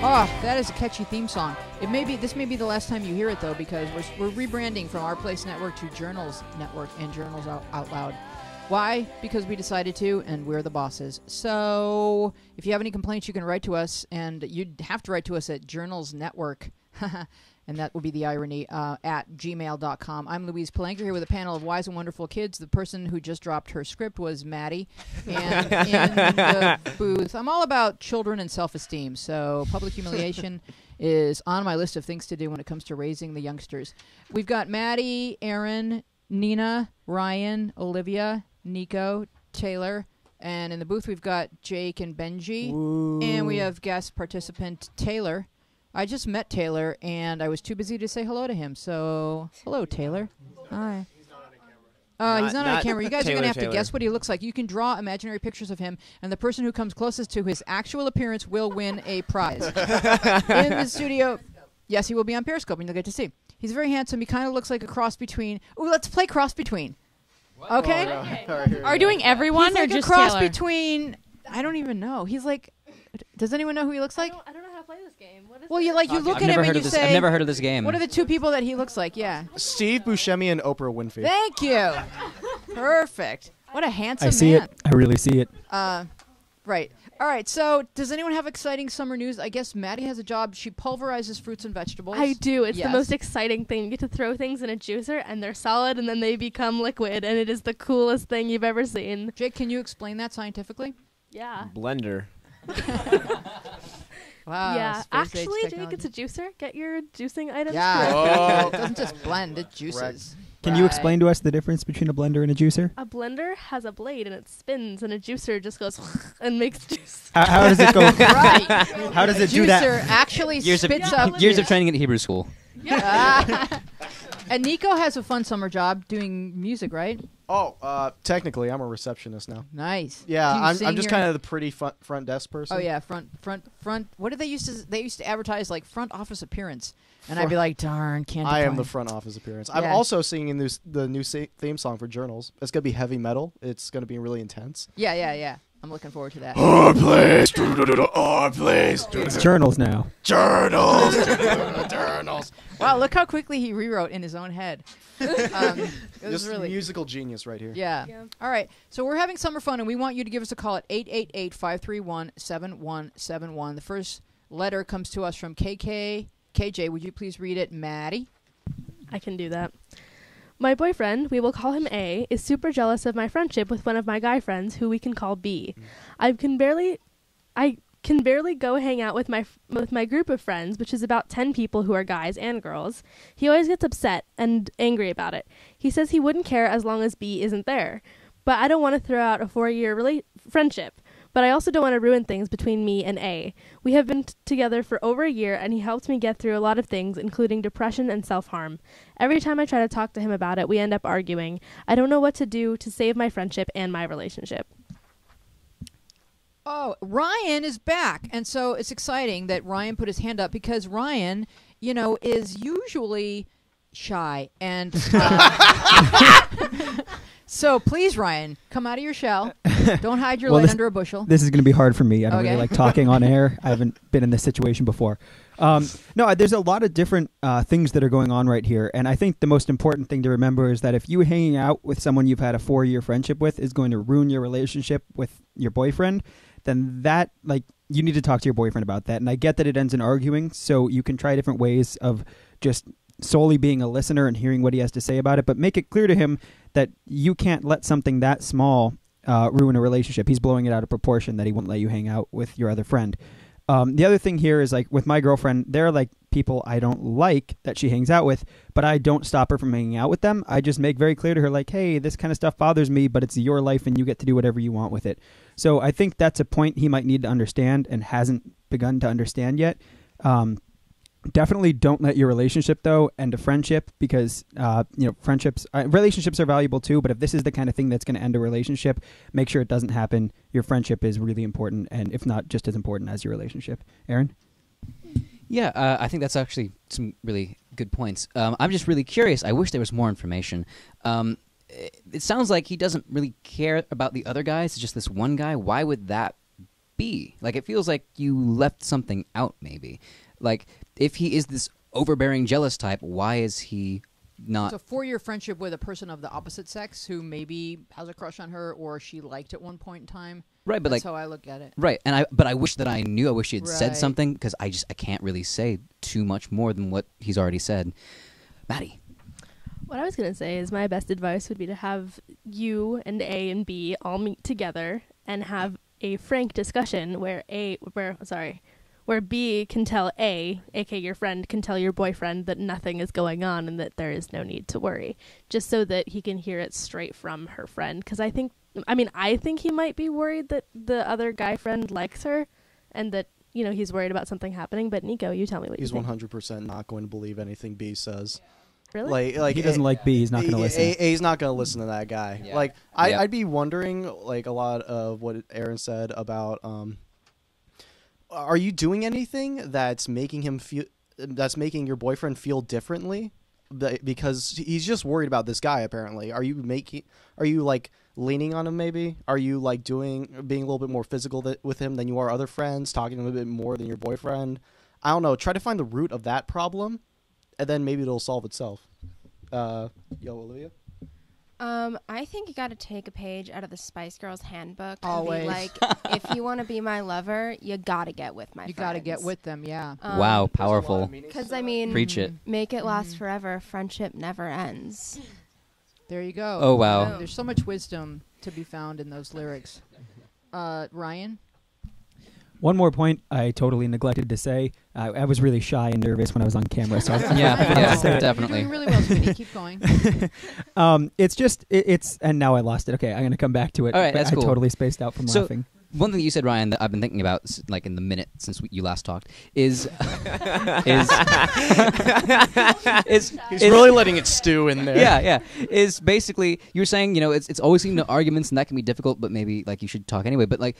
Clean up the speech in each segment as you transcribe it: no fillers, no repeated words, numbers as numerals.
Oh, that is a catchy theme song. This may be the last time you hear it though, because we're rebranding from Our Place Network to Journals Network and Journals Out Loud. Why? Because we decided to, and we're the bosses. So if you have any complaints, you can write to us, and you'd have to write to us at Journals Network. And that would be the irony, at gmail.com. I'm Louise Palanker here with a panel of wise and wonderful kids. The person who just dropped her script was Maddie. And in the booth, I'm all about children and self-esteem, so public humiliation is on my list of things to do when it comes to raising the youngsters. We've got Maddie, Aaron, Nina, Ryan, Olivia, Nico, Taylor, and in the booth we've got Jake and Benji. Ooh. And we have guest participant Taylor. I just met Taylor, and I was too busy to say hello to him. So, hello, Taylor. Hi. He's not on camera. He's not on camera. You guys are going to have to guess what he looks like. You can draw imaginary pictures of him, and the person who comes closest to his actual appearance will win a prize. In the studio, yes, he will be on Periscope, and you'll get to see. He's very handsome. He kind of looks like a cross between... Ooh, let's play cross between. What? Okay? Are we doing everyone he's or like just a cross Taylor? between... I don't even know. He's like... Does anyone know who he looks like? I don't know how to play this game. What is Well, it? you look at him and you say... I've never heard of this game. What are the two people that he looks like? Yeah. Steve Buscemi and Oprah Winfrey. Thank you. Perfect. What a handsome I see man. it. I really see it. Right. All right. So, does anyone have exciting summer news? I guess Maddie has a job. She pulverizes fruits and vegetables. I do. It's Yes. the most exciting thing. You get to throw things in a juicer, and they're solid, and then they become liquid, and it is the coolest thing you've ever seen. Jake, can you explain that scientifically? Yeah. Blender. Wow. Yeah. space-age Actually, Jake, technology. it's a juicer. Get your juicing items. Yeah. correct. It doesn't just blend; it juices. Correct. Can you explain to us the difference between a blender and a juicer? A blender has a blade, and it spins, and a juicer just goes and makes juice. How does it go? Right. How does it Juicer do that? actually Years of, spits up. years of training at Hebrew school. And Nico has a fun summer job doing music, right? Oh, technically, I'm a receptionist now. Nice. Yeah, Do you I'm sing just your- kind of the pretty front desk person. Oh yeah, front. What did they used to? They used to advertise like front office appearance, and I'd be like, darn, can't. I am the front office appearance. I'm Yeah. also singing the new theme song for Journals. It's gonna be heavy metal. It's gonna be really intense. Yeah. I'm looking forward to that. Our place, our place. It's journals now. Journals, journals. Wow, look how quickly he rewrote in his own head. It was This really. musical genius right here. Yeah. All right. So we're having summer fun, and we want you to give us a call at 888-531-7171. The first letter comes to us from KK. KJ, would you please read it, Maddie? I can do that. My boyfriend, we will call him A, is super jealous of my friendship with one of my guy friends, who we can call B. I can barely go hang out with my group of friends, which is about 10 people who are guys and girls. He always gets upset and angry about it. He says he wouldn't care as long as B isn't there. But I don't want to throw out a 4-year friendship. But I also don't want to ruin things between me and A. We have been together for over a year, and he helped me get through a lot of things, including depression and self-harm. Every time I try to talk to him about it, we end up arguing. I don't know what to do to save my friendship and my relationship. Oh, Ryan is back. And so it's exciting that Ryan put his hand up because Ryan, is usually shy. And so please, Ryan, come out of your shell. Don't hide your light under a bushel. This is going to be hard for me. I don't Okay. really like talking on air. I haven't been in this situation before. No, there's a lot of different things that are going on right here. And I think the most important thing to remember is that if you hanging out with someone you've had a 4-year friendship with is going to ruin your relationship with your boyfriend, then that, you need to talk to your boyfriend about that. And I get that it ends in arguing, so you can try different ways of just solely being a listener and hearing what he has to say about it, but make it clear to him that you can't let something that small ruin a relationship. He's blowing it out of proportion that he won't let you hang out with your other friend. The other thing here is, with my girlfriend, there are people I don't like that she hangs out with, but I don't stop her from hanging out with them. I just make very clear to her, hey, this kind of stuff bothers me, but it's your life and you get to do whatever you want with it. So I think that's a point he might need to understand and hasn't begun to understand yet. Definitely don't let your relationship, though, end a friendship because, relationships are valuable too, but if this is the kind of thing that's going to end a relationship, make sure it doesn't happen. Your friendship is really important, and if not, just as important as your relationship. Aaron? Yeah, I think that's actually some really good points. I'm just really curious. I wish there was more information. It sounds like he doesn't really care about the other guys. It's just this one guy. Why would that B. Like, it feels like you left something out, maybe. Like, if he is this overbearing, jealous type, why is he not... It's a 4-year friendship with a person of the opposite sex who maybe has a crush on her or she liked at one point in time. Right, but That's like... how I look at it. Right, but I wish that I knew. I wish he had said Right. something, because I can't really say too much more than what he's already said. Maddie. What I was going to say is my best advice would be to have you and A and B all meet together and have a frank discussion where B can tell A, aka your friend, can tell your boyfriend that nothing is going on and that there is no need to worry, just so that he can hear it straight from her friend. Because I think he might be worried that the other guy friend likes her and that, you know, he's worried about something happening. But Nico, you tell me what He's you think. 100% not going to believe anything B says. Really? Like He doesn't like B. He's not going to listen. A's not going to listen to that guy. Yeah. Like Yeah. I'd be wondering, like, a lot of what Aaron said about are you doing anything that's making your boyfriend feel differently? Because he's just worried about this guy. Apparently, are you like leaning on him? Maybe are you like being a little bit more physical with him than you are other friends, talking to him a bit more than your boyfriend? I don't know. Try to find the root of that problem, and then maybe it'll solve itself. Olivia. I think you got to take a page out of the Spice Girls handbook. Always. And be like, if you want to be my lover, you got to get with my friends. You got to get with them, yeah. Wow, powerful. Because, I mean, Preach it. make it last forever. Friendship never ends. There you go. Oh, wow. There's so much wisdom to be found in those lyrics. Ryan? One more point I totally neglected to say. I was really shy and nervous when I was on camera. So Yeah, You're definitely. doing really well, Smitty. Keep going. It's and now I lost it. Okay, I'm going to come back to it. All right, but that's I cool. totally spaced out from laughing. One thing that you said, Ryan, that I've been thinking about, like in the minute since you last talked, is He's really letting it stew in there. yeah. Is basically you're saying, you know, it's always leading to arguments and that can be difficult, but maybe like you should talk anyway. But like,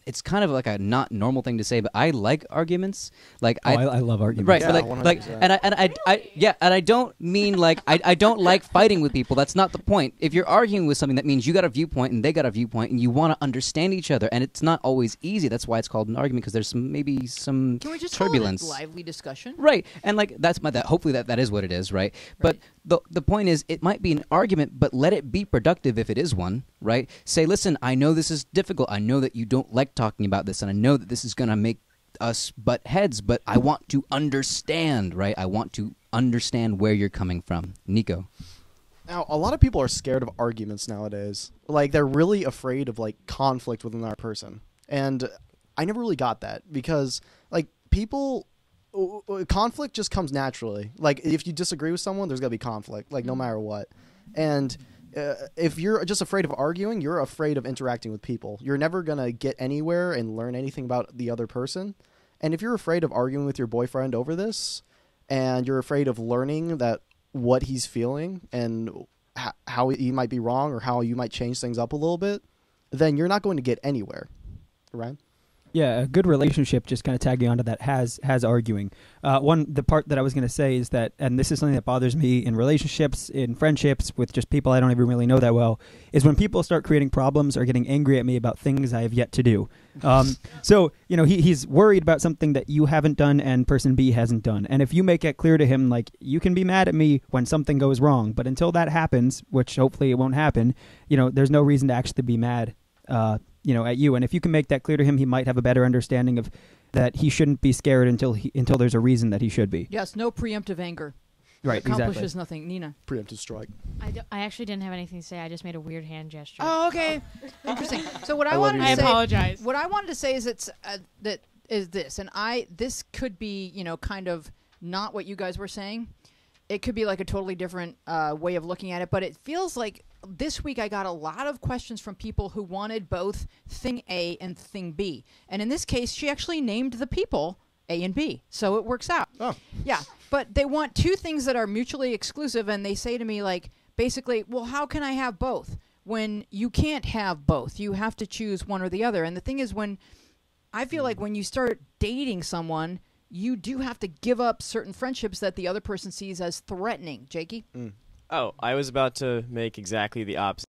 it's kind of like a not normal thing to say, but I like arguments. Like I love arguments. right, Yeah, but like 100%. and I don't mean like I don't like fighting with people. That's not the point. If you're arguing with something, that means you got a viewpoint and they got a viewpoint, and you want to understand each other. And it's not always easy. That's why it's called an argument, because there's maybe some Can we just turbulence. call it a lively discussion? Right, and like that. Hopefully that is what it is, right? But the point is, it might be an argument, but let it be productive if it is one, right? Say, listen, I know this is difficult. I know that you don't like talking about this, and I know that this is going to make us butt heads, but I want to understand, right? I want to understand where you're coming from. Nico. Now, a lot of people are scared of arguments nowadays. Like, they're really afraid of, like, conflict with another person. And I never really got that because, like, conflict just comes naturally. Like, if you disagree with someone, there's going to be conflict, like, no matter what. And if you're just afraid of arguing, you're afraid of interacting with people. You're never going to get anywhere and learn anything about the other person. And if you're afraid of arguing with your boyfriend over this, and you're afraid of learning that what he's feeling and how he might be wrong or how you might change things up a little bit, then you're not going to get anywhere, right? Yeah, a good relationship, just kind of tagging onto that, has arguing. The part that I was going to say is that, and this is something that bothers me in relationships, in friendships, with just people I don't even really know that well, is when people start creating problems or getting angry at me about things I have yet to do. So, you know, he's worried about something that you haven't done and person B hasn't done. And if you make it clear to him, like, you can be mad at me when something goes wrong, but until that happens, which hopefully it won't happen, you know, there's no reason to actually be mad at you. And if you can make that clear to him, he might have a better understanding of that he shouldn't be scared until there's a reason that he should be. Yes, no preemptive anger. Right, Accomplishes exactly. nothing. Nina. Preemptive strike. I actually didn't have anything to say. I just made a weird hand gesture. Oh, okay. Interesting. So what I love wanted you, to I say, apologize. what I wanted to say is this, and this could be, you know, kind of not what you guys were saying. It could be like a totally different way of looking at it, but it feels like this week I got a lot of questions from people who wanted both thing A and thing B. And in this case, she actually named the people A and B, so it works out. Oh. Yeah, but they want two things that are mutually exclusive, and they say to me, like, basically, well, how can I have both? When you can't have both, you have to choose one or the other. And the thing is, I feel like when you start dating someone, you do have to give up certain friendships that the other person sees as threatening. Jakey? Oh, I was about to make exactly the opposite.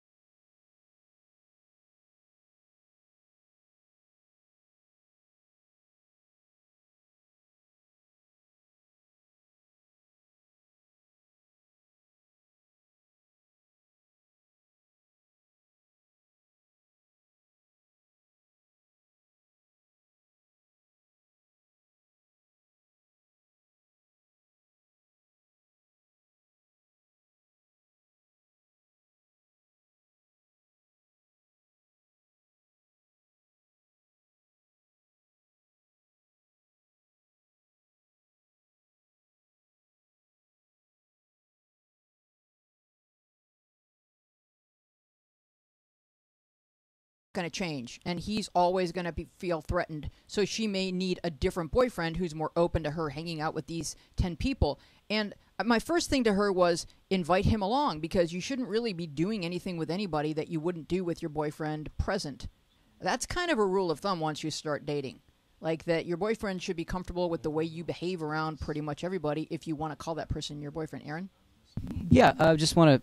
going to change, and he's always going to feel threatened. So she may need a different boyfriend who's more open to her hanging out with these 10 people. And my first thing to her was invite him along, because you shouldn't really be doing anything with anybody that you wouldn't do with your boyfriend present. That's kind of a rule of thumb once you start dating. Like that your boyfriend should be comfortable with the way you behave around pretty much everybody if you want to call that person your boyfriend. Aaron? Yeah, I just want to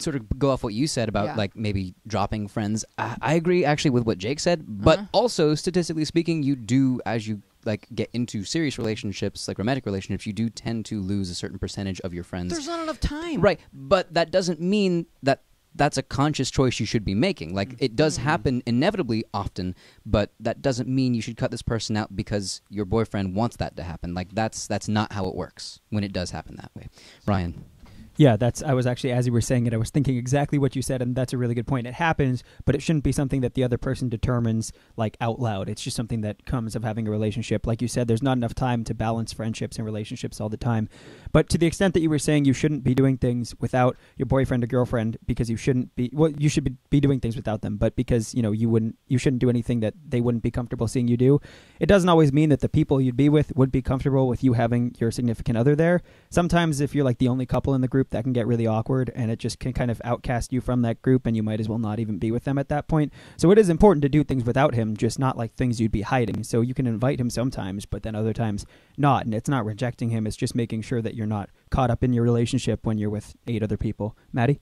sort of go off what you said about like maybe dropping friends. I agree actually with what Jake said, but also statistically speaking, you do, as you like get into serious relationships, like romantic relationships, you do tend to lose a certain percentage of your friends. There's not enough time. Right, but that doesn't mean that that's a conscious choice you should be making. Like, it does happen inevitably often, but that doesn't mean you should cut this person out because your boyfriend wants that to happen. Like, that's not how it works when it does happen that way. Ryan? Yeah, I was actually, as you were saying it, I was thinking exactly what you said, and that's a really good point. It happens, but it shouldn't be something that the other person determines, like, out loud. It's just something that comes of having a relationship. Like you said, there's not enough time to balance friendships and relationships all the time. But to the extent that you were saying you shouldn't be doing things without your boyfriend or girlfriend because you shouldn't be, well, you should be doing things without them, but because, you know, you shouldn't do anything that they wouldn't be comfortable seeing you do, it doesn't always mean that the people you'd be with would be comfortable with you having your significant other there. Sometimes if you're, like, the only couple in the group, that can get really awkward, and it just can kind of outcast you from that group, and you might as well not even be with them at that point. So it is important to do things without him, just not like things you'd be hiding. So you can invite him sometimes, but then other times not. And it's not rejecting him, it's just making sure that you're not caught up in your relationship when you're with 8 other people. Maddie?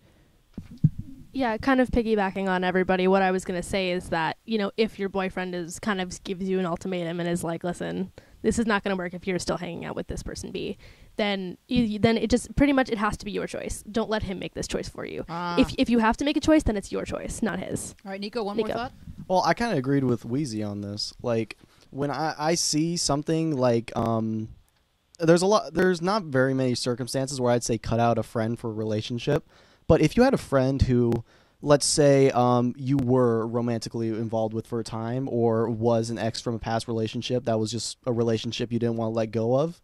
Yeah, kind of piggybacking on everybody, what I was going to say is that, you know, if your boyfriend is kind of gives you an ultimatum and is like, listen, this is not going to work if you're still hanging out with this person B, then then it just pretty much it has to be your choice. Don't let him make this choice for you. If you have to make a choice, then it's your choice, not his. All right, Nico, more thought? Well, I kind of agreed with Wheezy on this. Like, when I see something like, there's not very many circumstances where I'd say cut out a friend for a relationship. But if you had a friend who, let's say, you were romantically involved with for a time, or was an ex from a past relationship that was just a relationship you didn't want to let go of,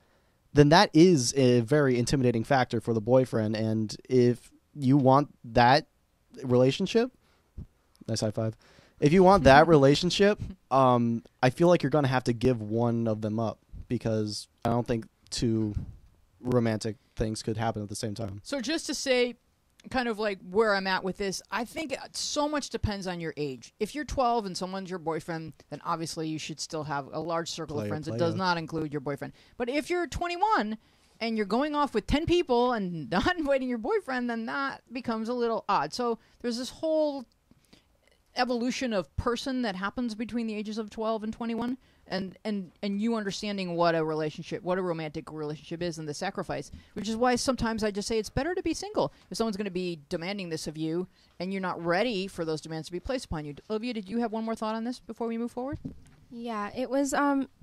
then that is a very intimidating factor for the boyfriend. And if you want that relationship, nice high five. If you want that relationship, I feel like you're going to have to give one of them up, because I don't think 2 romantic things could happen at the same time. So just to say, kind of like where I'm at with this, I think so much depends on your age. If you're 12 and someone's your boyfriend, then obviously you should still have a large circle of friends that does not include your boyfriend. But if you're 21 and you're going off with 10 people and not inviting your boyfriend, then that becomes a little odd. So there's this whole evolution of person that happens between the ages of 12 and 21, and you understanding what a romantic relationship is, and the sacrifice, which is why sometimes I just say it's better to be single. If someone's going to be demanding this of you and you're not ready for those demands to be placed upon you. Olivia, did you have one more thought on this before we move forward? Yeah, it was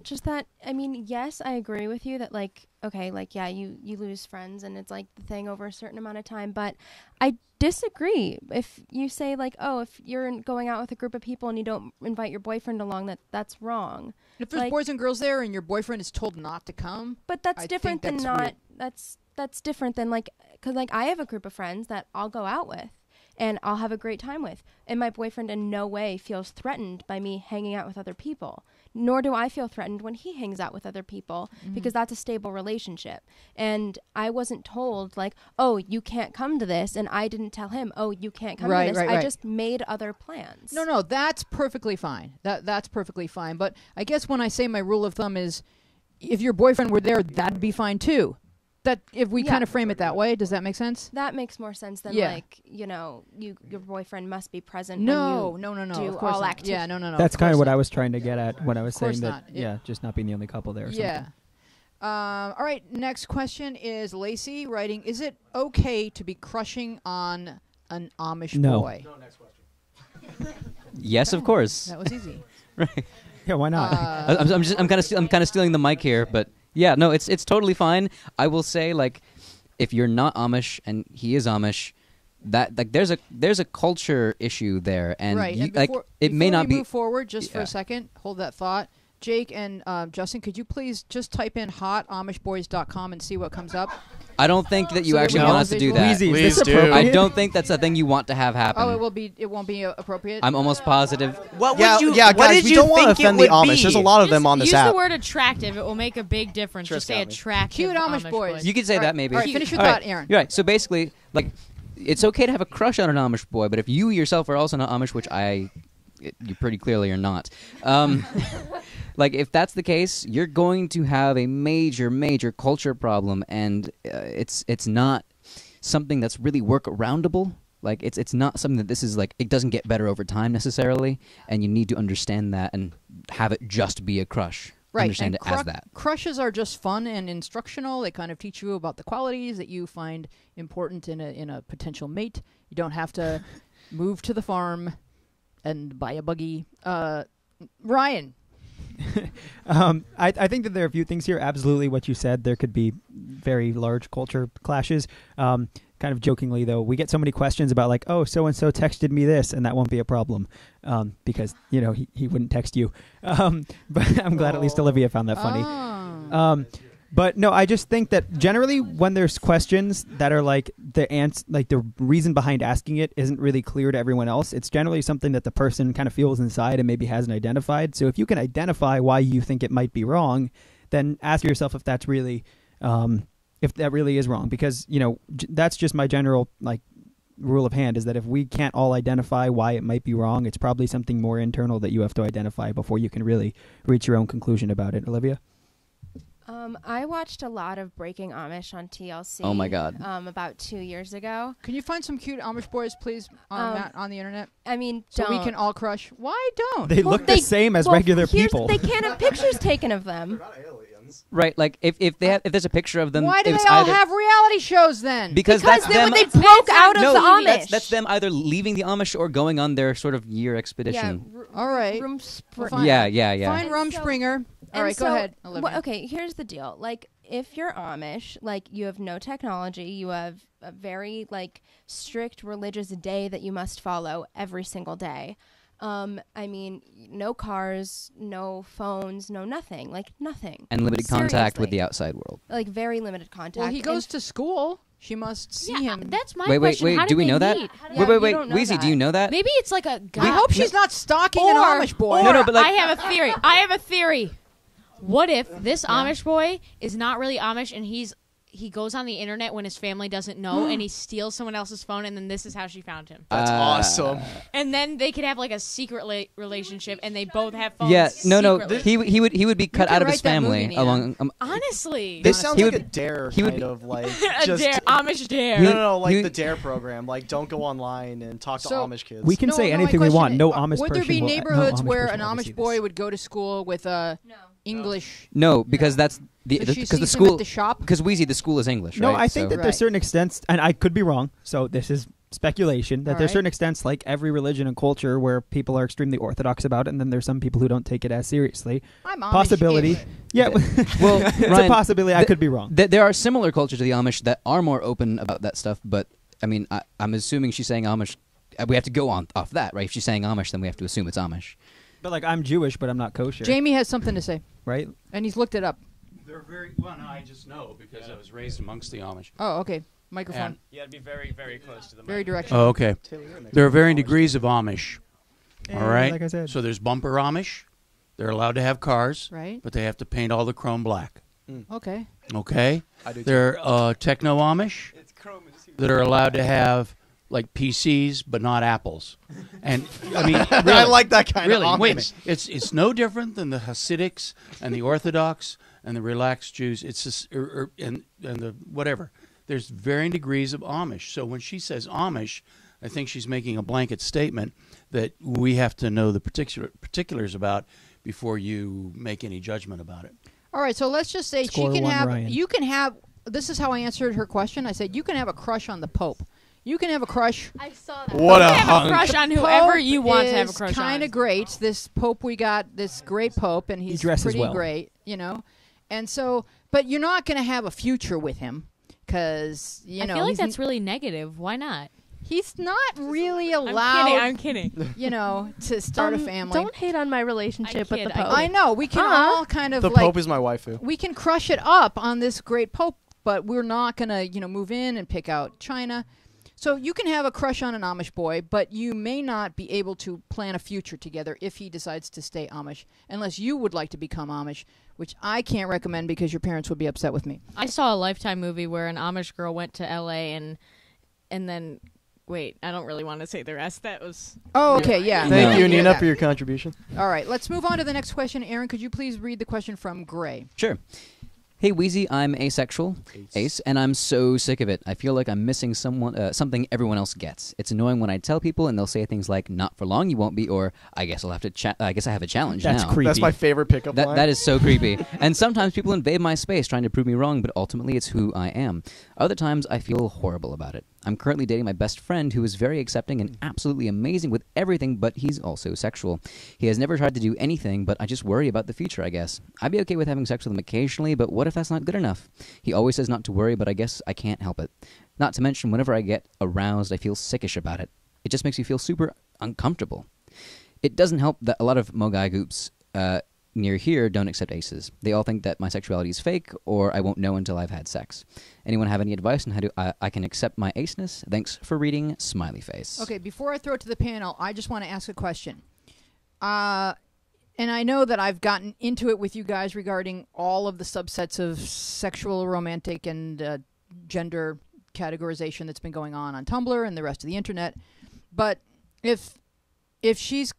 just that, I mean, yes, I agree with you that, like, okay, like, yeah, you lose friends and it's like the thing over a certain amount of time, but I disagree. If you say, like, oh, if you're going out with a group of people and you don't invite your boyfriend along, that's wrong. If there's boys and girls there and your boyfriend is told not to come, but that's different than not. That's different than, like, because, like, I have a group of friends that I'll go out with and I'll have a great time with, and my boyfriend in no way feels threatened by me hanging out with other people, nor do I feel threatened when he hangs out with other people, because that's a stable relationship. And I wasn't told, like, oh, you can't come to this, and I didn't tell him, oh, you can't come to this. I just made other plans. No, that's perfectly fine. That's perfectly fine. But I guess when I say my rule of thumb is, if your boyfriend were there, that'd be fine too. That if we kind of frame it that way, does that make sense? That makes more sense than like, you know, your boyfriend must be present. No, when you no. Do of course all not. activity. Yeah, no. That's kind of what I was trying to get at when I was saying not. that. Just not being the only couple there. Or yeah. All right. Next question is Lacey writing: is it okay to be crushing on an Amish boy? No. Next question. Yes, of course. That was easy. Right. Yeah, why not? I'm kind of stealing the mic here, but yeah, no, it's totally fine. I will say, like, if you're not Amish and he is Amish, that, like, there's a culture issue there, and right. You, and it may not be. Move forward just for a second. Hold that thought. Jake and Justin, could you please just type in hotamishboys.com and see what comes up? I don't think that you So actually we want have us to a do visual? that. Wheezy, is Please this do. appropriate? I don't think that's a thing you want to have happen. Oh, it won't be appropriate. I'm almost positive. What Yeah, would you? yeah, what guys, did we you don't want to think it offend the would Amish. be? There's a lot of them on this use app. the word attractive. It will make a big difference. Just say got me. attractive. Cute Amish boys. You could say All that right. maybe. All right, finish your All thought, right. Aaron. You're right. So basically, like, it's okay to have a crush on an Amish boy, but if you yourself are also not Amish, which you pretty clearly are not, like, if that's the case, you're going to have a major, major culture problem, and it's not something that's really workaroundable. Like, it's not something that this is, like, it doesn't get better over time necessarily, and you need to understand that and have it just be a crush. Right, Understand and it as that. Crushes are just fun and instructional. They kind of teach you about the qualities that you find important in a potential mate. You don't have to move to the farm and buy a buggy. Ryan. I think that there are a few things here. Absolutely, what you said. There could be very large culture clashes. Kind of jokingly, though, we get so many questions about, like, oh, so and so texted me this, and that won't be a problem, because he wouldn't text you. But I'm glad at least Olivia found that funny. Oh. But no, I just think that generally when there's questions that are like the reason behind asking it isn't really clear to everyone else, it's generally something that the person kind of feels inside and maybe hasn't identified. So if you can identify why you think it might be wrong, then ask yourself if that's really if that really is wrong, because that's just my general rule of hand, is that if we can't all identify why it might be wrong, it's probably something more internal that you have to identify before you can really reach your own conclusion about it. Olivia? I watched a lot of Breaking Amish on TLC. Oh my God. About 2 years ago. Can you find some cute Amish boys, please, on the internet? I mean, So we can all crush. Why don't? They look the same as regular people. They can't have pictures taken of them. Right, like if there's a picture of them, Why do it's they all either, have reality shows then? because that's them. they broke out of no, the Amish. That's them either leaving the Amish or going on their sort of year expedition. All right. Rumspringa. Yeah. Fine, Rumspringer. All right, go ahead, Olivia. Okay, here's the deal. Like, if you're Amish, like, you have no technology, you have a very, strict religious day that you must follow every single day. I mean, no cars, no phones, no nothing. Like, nothing. And limited contact with Seriously. the outside world. Like, very limited contact. Well, he goes to school. She must see him. That's my Wait, question. How do we they know that? meet? Yeah, wait, we don't know Wheezy, that. do you know that? Maybe it's like a guy. I hope she's not stalking an Amish boy. No, but, like- I have a theory. What if this Amish boy is not really Amish and he goes on the internet when his family doesn't know and he steals someone else's phone and then this is how she found him. That's awesome. And then they could have like a secret relationship and they both have phones. Yeah, no. secretly. He would be cut can out of his write that movie, family Neon. along. Honestly. This sounds he like would- a dare he would kind be- of like a just dare. Amish dare. no, like He- the dare program. Like, don't go online and talk to So- Amish kids. We can No, say no, my anything we question want. is, No Amish would person there be will- no neighborhoods Amish where person an will ever see Amish boy this. would go to school with a English? No, because that's So she because the sees him at school the shop? because Wheezy, the school is English. No, right? I think So- that Right. there's certain extents, and I could be wrong, so this is speculation, that All there's right. certain extents, like every religion and culture, where people are extremely orthodox about it, and then there's some people who don't take it as seriously. I'm Amish. Possibility. Yeah, Well, it's Ryan, a possibility. I could be wrong. There are similar cultures to the Amish that are more open about that stuff, but I mean, I'm assuming she's saying Amish. We have to go off that, right? If she's saying Amish, then we have to assume it's Amish. But like, I'm Jewish, but I'm not kosher. Jamie has something to say, right? and he's looked it up. They're very well. No, I just know because I was raised amongst the Amish. Oh, okay. Microphone. And- You gotta be very, very close to the Very mic. directional. Oh, okay. There are varying degrees of Amish. And All right. like I said. So there's bumper Amish. They're allowed to have cars, Right. but they have to paint all the chrome black. Okay. Okay. I do too. There are techno Amish that are allowed to have like PCs but not apples. And I mean, really, I like that kind really, of wait a Amish. minute. It's no different than the Hasidics and the Orthodox and the relaxed Jews. It's just, and the whatever. There's varying degrees of Amish. So when she says Amish, I think she's making a blanket statement that we have to know the particulars about before you make any judgment about it. All right. So let's just say Score she can one, have. Ryan. You can have. This is how I answered her question. I said you can have a crush on the Pope. You can have a crush. I saw that. What you a can have a hunk. crush on whoever Pope you want to have a is crush on. kind of great. This Pope we got, this great Pope, and he's dresses pretty well. great, And so, but you're not going to have a future with him because I feel like that's really negative. Why not? he's not really allowed. I'm kidding. To start a family. Don't hate on my relationship with kid, the I Pope. I know we can all kind of The like Pope is my waifu. we can crush it up on this great Pope but we're not going to, move in and pick out China. So you can have a crush on an Amish boy, but you may not be able to plan a future together if he decides to stay Amish, unless you would like to become Amish, which I can't recommend because your parents would be upset with me. I saw a Lifetime movie where an Amish girl went to L.A. and then, wait, I don't really want to say the rest. That was... Oh, okay, yeah. Thank you, Yeah. Nina, for your contribution. All right, let's move on to the next question. Aaron, could you please read the question from Gray? Sure. Hey, Wheezy, I'm asexual, Ace, and I'm so sick of it. I feel like I'm missing something everyone else gets. It's annoying when I tell people and they'll say things like, not for long you won't be, or I guess I'll have to I guess I have a challenge That's now. creepy. That's my favorite pickup line. That is so creepy. And sometimes people invade my space trying to prove me wrong, but ultimately it's who I am. Other times I feel horrible about it. I'm currently dating my best friend who is very accepting and absolutely amazing with everything, but he's also sexual. He has never tried to do anything, but I just worry about the future, I guess. I'd be okay with having sex with him occasionally, but what if that's not good enough? He always says not to worry, but I guess I can't help it. Not to mention, whenever I get aroused, I feel sickish about it. It just makes me feel super uncomfortable. It doesn't help that a lot of Mogai goops near here don't accept aces. They all think that my sexuality is fake, or I won't know until I've had sex. Anyone have any advice on how I can accept my aceness? Thanks for reading, smiley face. Okay, before I throw it to the panel, I just want to ask a question. And I know that I've gotten into it with you guys regarding all of the subsets of sexual, romantic, and gender categorization that's been going on Tumblr and the rest of the internet. But if she's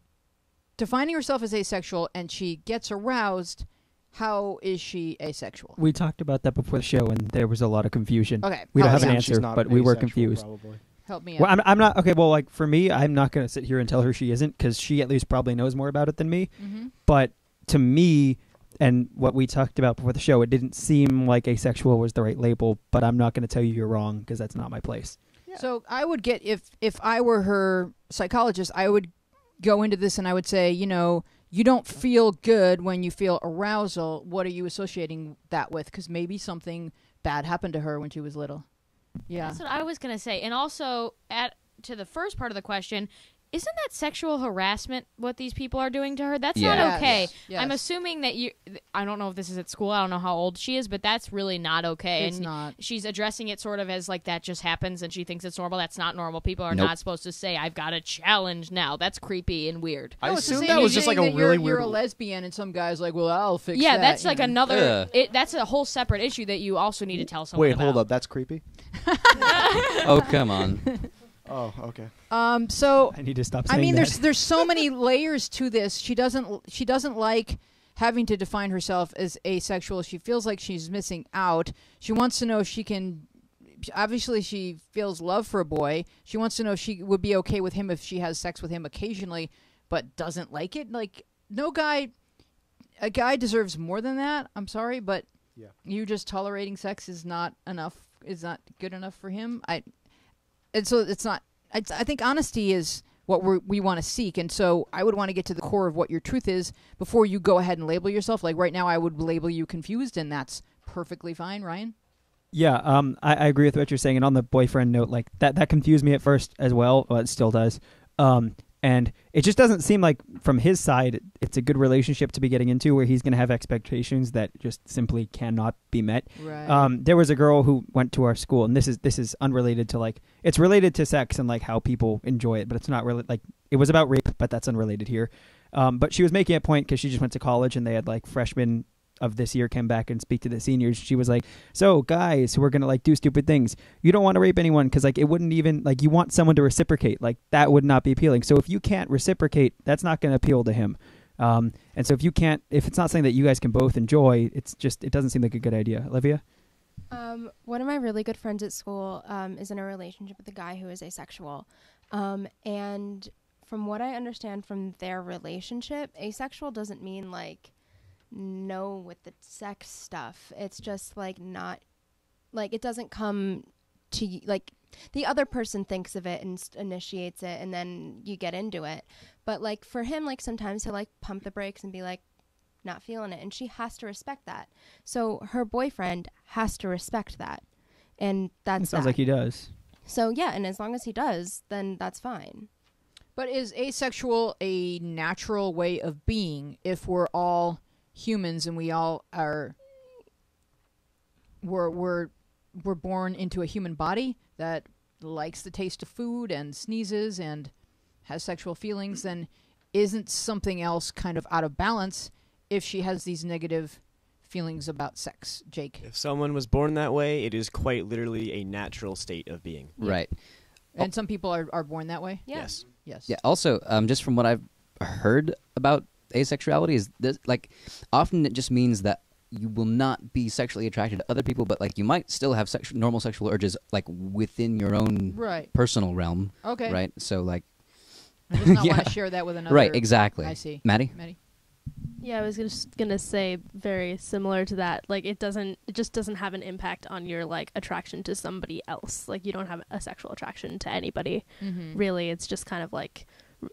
defining herself as asexual and she gets aroused, how is she asexual? We talked about that before the show, and there was a lot of confusion. Okay. We don't have an Yeah, answer, she's not but we were asexual, confused. probably. Help me out. Well, I'm not okay. Well, like for me, I'm not going to sit here and tell her she isn't, because she at least probably knows more about it than me. Mm-hmm. But to me, and what we talked about before the show, it didn't seem like asexual was the right label. But I'm not going to tell you you're wrong, because that's not my place. Yeah. So I would get, if I were her psychologist, I would go into this and I would say, you don't feel good when you feel arousal. What are you associating that with? Because maybe something bad happened to her when she was little. Yeah. That's what I was going to say. And also, to the first part of the question, isn't that sexual harassment what these people are doing to her? That's Yeah. not okay. Yes. I'm assuming that I don't know if this is at school. I don't know how old she is, but that's really not okay. It's and not. She's addressing it sort of as like that just happens and she thinks it's normal. That's not normal. People are Nope. not supposed to say, I've got a challenge now. That's creepy and weird. I No, it's the assume same that was as just like saying a that really you're weird. a lesbian and some guy's like, well, I'll fix Yeah, that. that's like another. Ugh. That's a whole separate issue that you also need to tell someone Wait, about. hold up. That's creepy. Oh, come on. Oh, okay. So I need to stop saying I mean, that. there's so many layers to this. She doesn't like having to define herself as asexual. She feels like she's missing out. She wants to know if she can. Obviously, she feels love for a boy. She wants to know if she would be okay with him if she has sex with him occasionally, but doesn't like it. Like a guy deserves more than that. I'm sorry, but Yeah. you just tolerating sex is not enough. Is not good enough for him. And so it's not. I think honesty is what we want to seek, and so I would want to get to the core of what your truth is before you go ahead and label yourself. Like right now, I would label you confused, and that's perfectly fine, Ryan. Yeah, I agree with what you're saying. And on the boyfriend note, like that confused me at first as well. Well, it still does. And it just doesn't seem like from his side it's a good relationship to be getting into, where he's going to have expectations that just simply cannot be met. Right. There was a girl who went to our school, and this is unrelated to, like, it's related to sex and like how people enjoy it, but it's not really like, it was about rape, but that's unrelated here. But she was making a point because she just went to college and they had like freshmen of this year came back and speak to the seniors. She was like, so guys who are going to like do stupid things, you don't want to rape anyone because like it wouldn't even, like, you want someone to reciprocate, like that would not be appealing. So if you can't reciprocate, that's not going to appeal to him. And so if it's not something that you guys can both enjoy, it doesn't seem like a good idea. Olivia? One of my really good friends at school is in a relationship with a guy who is asexual. And from what I understand from their relationship, asexual doesn't mean like no with the sex stuff. It's just like not, like it doesn't come to you, like the other person thinks of it and initiates it and then you get into it. But like for him, like sometimes he'll like pump the brakes and be like, not feeling it, and she has to respect that. So her boyfriend has to respect that, and that's It sounds that. like he does. So yeah, and as long as he does, then that's fine. But is asexual a natural way of being if we're all humans and we all are we're we're born into a human body that likes the taste of food and sneezes and has sexual feelings, then isn't something else kind of out of balance if she has these negative feelings about sex, Jake? If someone was born that way, it is quite literally a natural state of being. Right. And some people are born that way? Yeah. Yes. Yes. Yeah. Also, just from what I've heard about asexuality, is this, like, often it just means that you will not be sexually attracted to other people, but like you might still have normal sexual urges, like within your own Right. personal realm. Okay. Right. So like. I just not Yeah. want to share that with another. Right. Exactly. I see. Maddie. Yeah, I was just gonna say very similar to that. Like it just doesn't have an impact on your like attraction to somebody else. Like you don't have a sexual attraction to anybody. Mm-hmm. Really, it's just kind of like,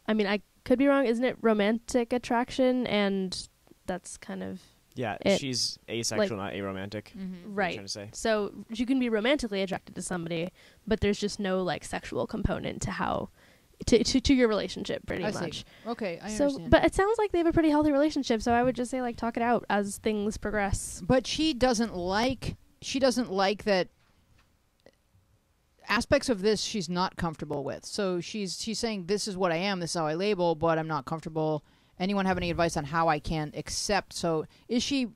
I mean, I could be wrong. Isn't it romantic attraction? And that's kind of Yeah, It- she's asexual, not aromantic. Mm-hmm. right. Trying to say. So you can be romantically attracted to somebody, but there's just no like sexual component to how to your relationship, pretty I see. much. Okay, I So, understand. but it sounds like they have a pretty healthy relationship. So I would just say like talk it out as things progress. But she doesn't like that aspects of this she's not comfortable with. So she's saying this is what I am, this is how I label, but I'm not comfortable. Anyone have any advice on how I can accept? So is she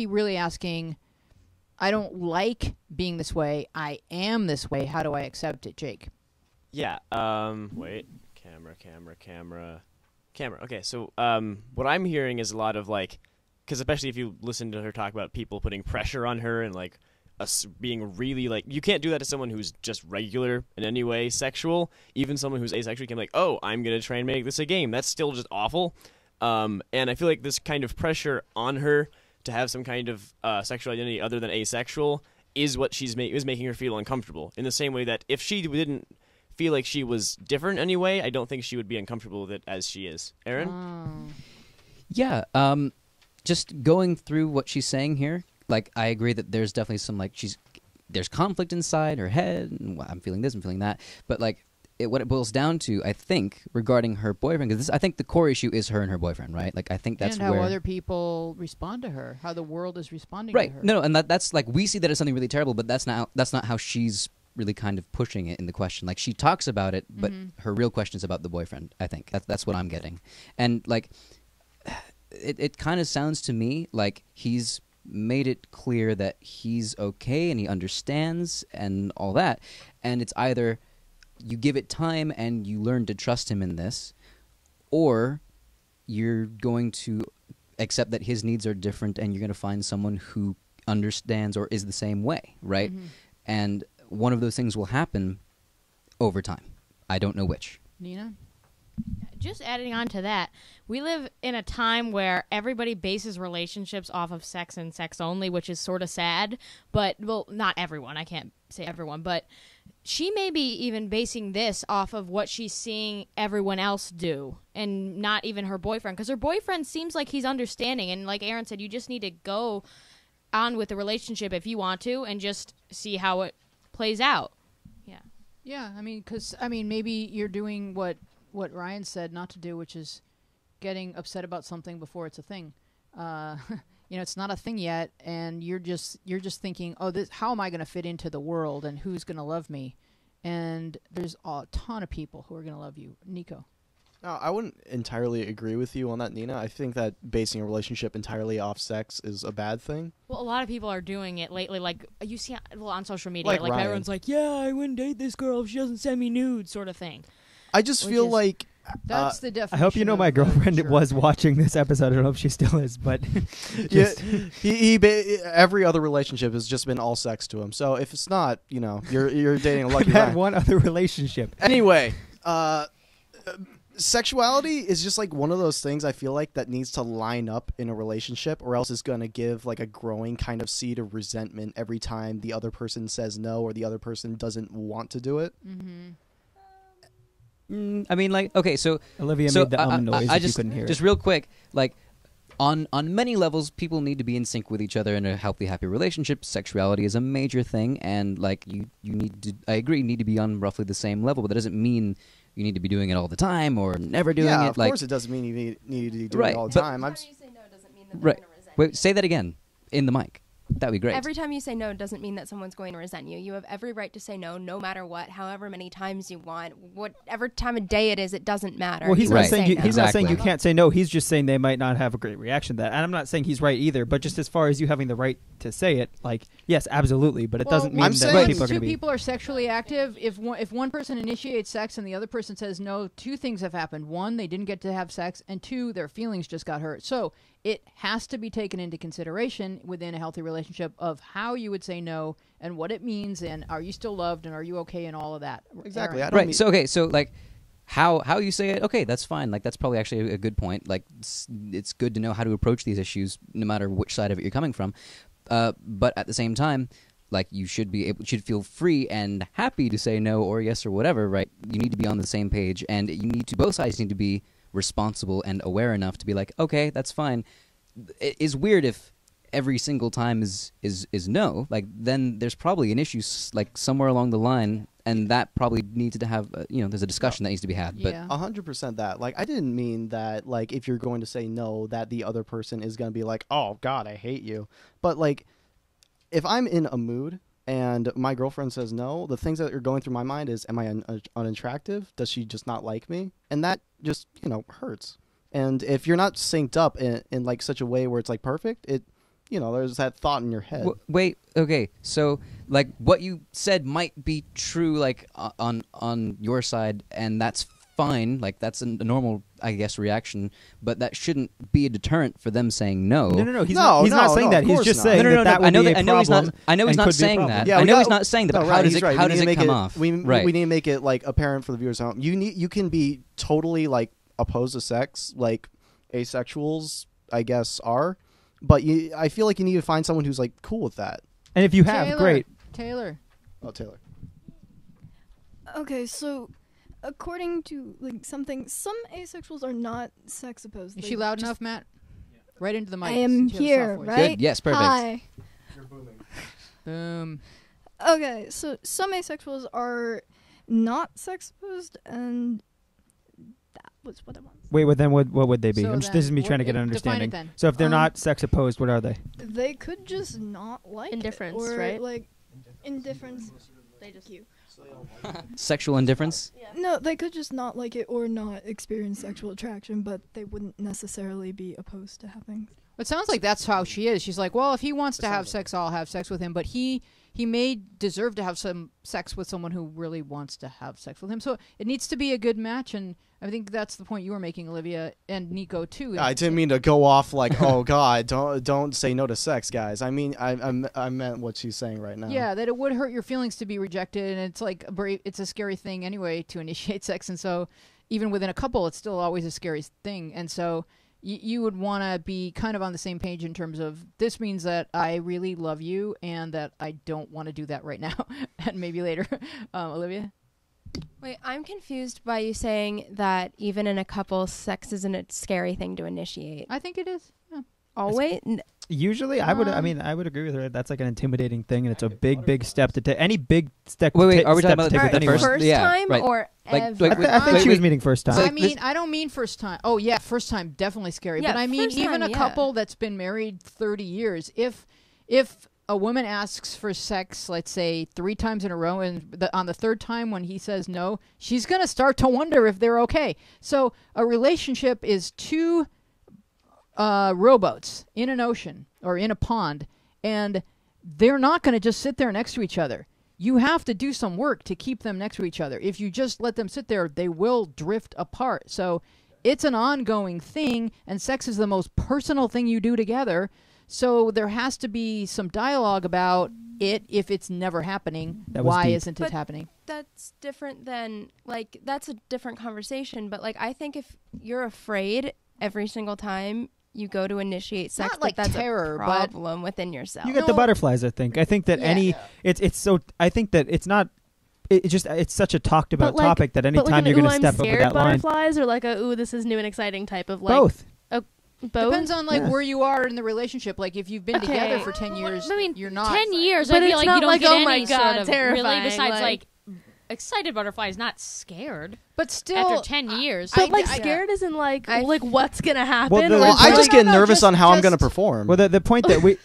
really asking, I don't like being this way, I am this way, how do I accept it, Jake? Yeah. Wait. Camera. Okay. So, what I'm hearing is a lot of like, because especially if you listen to her talk about people putting pressure on her and like us being really like, you can't do that to someone who's just regular in any way sexual. Even someone who's asexual can be like, oh, I'm gonna try and make this a game. That's still just awful. And I feel like this kind of pressure on her to have some kind of sexual identity other than asexual is what is making her feel uncomfortable. In the same way that if she didn't feel like she was different anyway, I don't think she would be uncomfortable with it as she is. Aaron? Oh. Yeah. Just going through what she's saying here, like I agree that there's definitely some like there's conflict inside her head, and I'm feeling this, I'm feeling that, but like what it boils down to, I think, regarding her boyfriend, because I think the core issue is her and her boyfriend, right? Like I think that's and how where other people respond to her, how the world is responding right. to her. No, and that's like we see that as something really terrible, but that's not how she's really kind of pushing it in the question. Like she talks about it, but her real question is about the boyfriend. I think that's what I'm getting, and like it kind of sounds to me like he's made it clear that he's okay and he understands and all that, and it's either you give it time and you learn to trust him in this, or you're going to accept that his needs are different and you're going to find someone who understands or is the same way, right? And one of those things will happen over time. I don't know which. Nina? Just adding on to that, we live in a time where everybody bases relationships off of sex and sex only, which is sort of sad. But, well, not everyone. I can't say everyone. But she may be even basing this off of what she's seeing everyone else do, and not even her boyfriend. Because her boyfriend seems like he's understanding. And like Aaron said, you just need to go on with the relationship if you want to and just see how it plays out. Yeah. Yeah, because maybe you're doing what Ryan said not to do, which is getting upset about something before it's a thing. It's not a thing yet, and you're just thinking, oh, how am I going to fit into the world, and who's going to love me? And there's a ton of people who are going to love you. Nico. No, I wouldn't entirely agree with you on that, Nina. I think that basing a relationship entirely off sex is a bad thing. Well, a lot of people are doing it lately. Like, you see on social media, Like like Ryan. everyone's like, yeah, I wouldn't date this girl if she doesn't send me nudes, sort of thing. I just Which feel is- like That's the definition. I hope you know of, my girlfriend sure. was watching this episode. I don't know if she still is, but yeah, every other relationship has just been all sex to him. So if it's not, you're dating a I've lucky had guy. one other relationship. Anyway, sexuality is just like one of those things I feel like that needs to line up in a relationship, or else it's going to give like a growing kind of seed of resentment every time the other person says no or the other person doesn't want to do it. I mean, like, okay, so Olivia so made the noise I if just, you couldn't hear just it. real quick, like on many levels, people need to be in sync with each other in a healthy, happy relationship. Sexuality is a major thing, and like you need to, I agree, you need to be on roughly the same level, but that doesn't mean you need to be doing it all the time or never doing Yeah, it. of Like, course it doesn't mean you need to do Right, it all the but- time. you say no doesn't mean that they're Right. gonna resent Wait, you. say that again in the mic. that'd be great. Every time you say no doesn't mean that someone's going to resent you. You have every right to say no, no matter what, however many times you want, whatever time of day it is, it doesn't matter. Well, he's You not can saying say you, no. he's not saying you Exactly. can't say no. He's just saying they might not have a great reaction to that. And I'm not saying he's right either. But just as far as you having the right to say it, like yes, absolutely. But it doesn't mean I'm that saying- people are two going to be. people are sexually active. If one person initiates sex and the other person says no, two things have happened. One, they didn't get to have sex, and two, their feelings just got hurt. So it has to be taken into consideration within a healthy relationship of how you would say no and what it means, and are you still loved, and are you okay, and all of that. Exactly. Aaron. I don't Right. mean- So okay. So like, how you say it? Okay, that's fine. Like that's probably actually a good point. Like it's good to know how to approach these issues, no matter which side of it you're coming from. But at the same time, like you should feel free and happy to say no or yes or whatever. Right? You need to be on the same page, and both sides need to be responsible and aware enough to be like, okay, that's fine. It is weird if every single time is no. Like then there's probably an issue like somewhere along the line, and that probably needs to have there's a discussion that needs to be had. But Yeah. 100% that. Like, I didn't mean that, like, if you're going to say no, that the other person is going to be like, oh, God, I hate you. But, like, if I'm in a mood and my girlfriend says no, the things that are going through my mind is, am I unattractive? Does she just not like me? And that just, hurts. And if you're not synced up in like, such a way where it's, like, perfect, there's that thought in your head. Wait, okay. So, like, what you said might be true, like, on your side, and that's fine. Like, that's a normal, I guess, reaction. But that shouldn't be a deterrent for them saying no. No. He's No, not saying no, that. of He's course just not. saying No. that I know would be that. a I know he's problem not. I know he's and not could be a saying problem. that. Yeah, I we know got- he's not saying that. But No, how right, does he's it? right. How We does need to it make come off? We Right. need to make it like apparent for the viewers at home. You can be totally like opposed to sex, like asexuals, I guess, are. But I feel like you need to find someone who's like cool with that. And if you have, Taylor, great. Taylor. Oh, Taylor. Okay, so according to like something, some asexuals are not sex opposed. Is They she loud just- enough, Matt? Right into the mic. I am since you have a here, soft voice. right? Good. Yes, perfect. Hi. Boom. Okay, so some asexuals are not sex opposed, and that was what I wanted. Wait, well, then what would they be? So This then is me trying to get an define it understanding. then. So if they're Um, not sex opposed, what are they? They could just not like Indifference, it, or right? like indifference. They just Sexual indifference. No, they could just not like it or not experience sexual attraction, but they wouldn't necessarily be opposed to having. It sounds like that's how she is. She's like, well, if he wants to have sex, I'll have sex with him. But he may deserve to have some sex with someone who really wants to have sex with him. So it needs to be a good match, and I think that's the point you were making, Olivia, and Nico too. I didn't mean to go off like, oh God, don't say no to sex, guys. I mean, I meant what she's saying right now. Yeah, that it would hurt your feelings to be rejected, and it's like it's a scary thing anyway to initiate sex, and so even within a couple, it's still always a scary thing, and so you would want to be kind of on the same page in terms of this means that I really love you and that I don't want to do that right now, and maybe later. Olivia? Wait, I'm confused by you saying that even in a couple, sex isn't a scary thing to initiate. I think it is. Yeah. Always? Usually, I would agree with her. That's like an intimidating thing, and it's a big step to take. Any big step. Wait, are we step talking to about take the with anyone. first- First yeah, time right. or Like- every like- I think Wait, she was wait. meeting first time. So, I mean, I don't mean first time. Oh, yeah, first time, definitely scary. Yeah, but I mean, first even time, a yeah. couple that's been married 30 years, if a woman asks for sex, let's say 3 times in a row, and on the third time when he says no, she's going to start to wonder if they're okay. So a relationship is 2 rowboats in an ocean or in a pond, and they're not going to just sit there next to each other. You have to do some work to keep them next to each other. If you just let them sit there, they will drift apart. So it's an ongoing thing, and sex is the most personal thing you do together. So there has to be some dialogue about it if it's never happening. That was Why deep. isn't it But happening? That's different than, like, that's a different conversation. But, like, I think if you're afraid every single time you go to initiate sex, Not like that's terror, a but- problem within yourself. You get the butterflies. I think that Yeah. any it's so. I think that it's not. It's such a talked about But, like- topic that but like anytime an you're going ooh, to I'm step over scared that line, butterflies, or like a ooh, this is new and exciting type of like both. both. Depends on like Yeah. where you are in the relationship. Like if you've been Okay. together for 10 years, I mean, you're not. 10 years, But I feel it's like not you don't like, get oh any my God, sort of really terrifying, besides like- excited butterflies, not scared. But still, After 10 years, But like I- scared isn't like I- like what's gonna happen. Well, or Well, it's I like- just get no, nervous just- on how I'm going to just- perform. Well, the point that we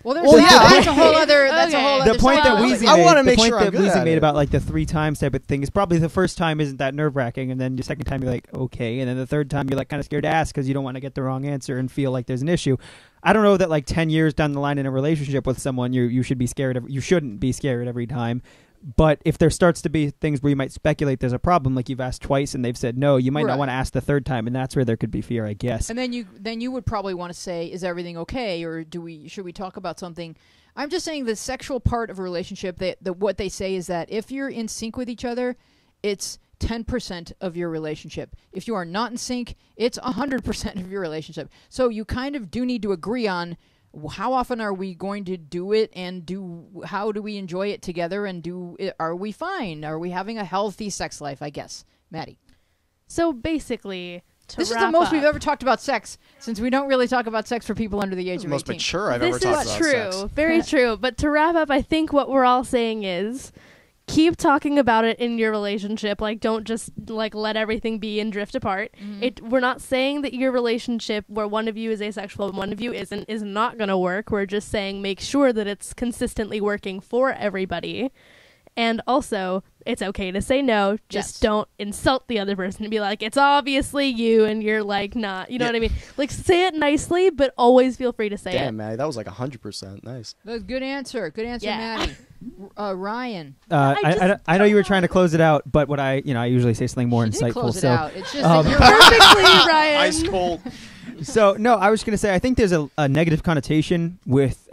Well, there's Well, that's a whole other. That's a Okay. whole The other. point that side. Weezy I made, wanna the make point sure I'm that good Weezy at made it. about like the 3 times type of thing is probably the first time isn't that nerve wracking, and then the second time you're like okay, and then the third time you're like kind of scared to ask because you don't want to get the wrong answer and feel like there's an issue. I don't know that like 10 years down the line in a relationship with someone you should be scared. You shouldn't be scared every time. But if there starts to be things where you might speculate there's a problem, like you've asked twice and they've said no, you might Right. not want to ask the third time, and that's where there could be fear, I guess. And then you would probably want to say, is everything okay, or should we talk about something? I'm just saying the sexual part of a relationship. That what they say is that if you're in sync with each other, it's 10% of your relationship. If you are not in sync, it's 100% of your relationship. So you kind of do need to agree on how often are we going to do it, and how do we enjoy it together, and are we fine? Are we having a healthy sex life? I guess, Maddie. So basically, This is the most we've ever talked about sex, since we don't really talk about sex for people under the age the of most 18. mature I've ever This talked is about true. sex. Very true. But to wrap up, I think what we're all saying is keep talking about it in your relationship. Like, don't just like let everything be and drift apart. We're not saying that your relationship where one of you is asexual and one of you isn't is not going to work. We're just saying make sure that it's consistently working for everybody. And also, it's okay to say no. Just Yes. don't insult the other person and be like, it's obviously you, and you're like, not. You know Yeah. what I mean? Like, say it nicely, but always feel free to say it. Damn, Maddie, that was like 100%. Nice. That's good answer. Good answer, Yeah. Maddie. Ryan. I know you were trying to close it out, but what I usually say something more She did insightful. close it So out. It's just um, that you're Perfectly, Ryan. Ice cold. So no, I was going to say I think there's a negative connotation with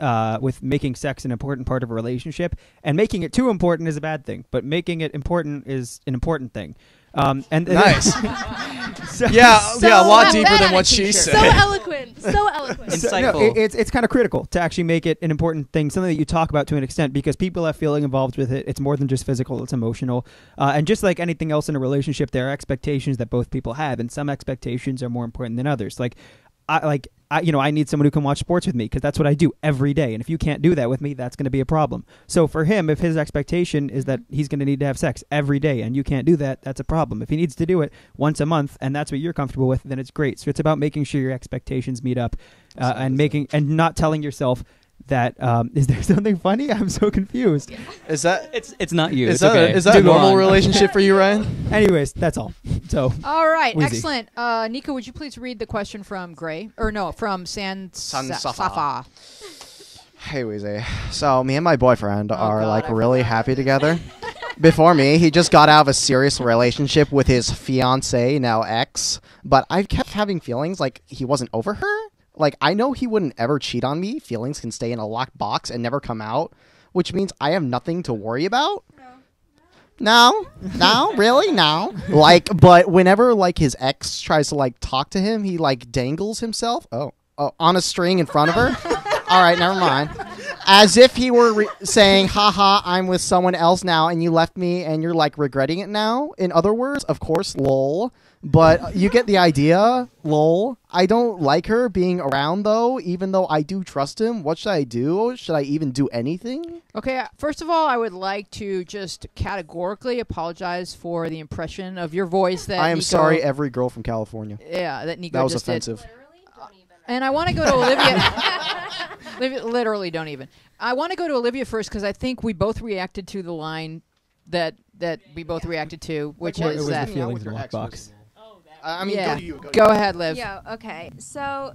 making sex an important part of a relationship, and making it too important is a bad thing. But making it important is an important thing. And Nice. so, Yeah, So yeah, a lot that- deeper that than a what she t-shirt. said. So eloquent. So eloquent. So, Insightful. no, it's kind of critical to actually make it an important thing, something that you talk about to an extent, because people have feeling involved with it. It's more than just physical; it's emotional. And just like anything else in a relationship, there are expectations that both people have, and some expectations are more important than others. I need someone who can watch sports with me because that's what I do every day. And if you can't do that with me, that's going to be a problem. So for him, if his expectation is that he's going to need to have sex every day and you can't do that, that's a problem. If he needs to do it once a month and that's what you're comfortable with, then it's great. So it's about making sure your expectations meet up and not telling yourself that is there something funny? I'm so confused. Is that It's not you. is It's that okay. is that Do a go normal on. relationship for you, Ryan? Anyways, that's all. So All right, Wheezy. excellent. Nico, would you please read the question from Gray? Or no, from Safa. Safa. Hey, Weezy. So me and my boyfriend are God, like I really forgot. happy together. Before me, he just got out of a serious relationship with his fiance, now ex. But I kept having feelings like he wasn't over her. Like, I know he wouldn't ever cheat on me. Feelings can stay in a locked box and never come out, which means I have nothing to worry about. No, really, no. Like, but whenever like his ex tries to like talk to him, he like dangles himself. Oh, on a string in front of her. All right, never mind. As if he were saying, haha, I'm with someone else now and you left me and you're like regretting it now. In other words, of course, lol. But you get the idea, lol. I don't like her being around though, even though I do trust him. What should I do? Should I even do anything? Okay, first of all, I would like to just categorically apologize for the impression of your voice that I am Nico, sorry, every girl from California. Yeah, that Nico That was just offensive. did. And I want to go to Olivia. Literally, don't even. I want to go to Olivia first because I think we both reacted to the line that we both reacted to, which It is was that. the feelings in the lockbox. I mean, Yeah. go to you. Go ahead, Liv. Yeah, okay. So,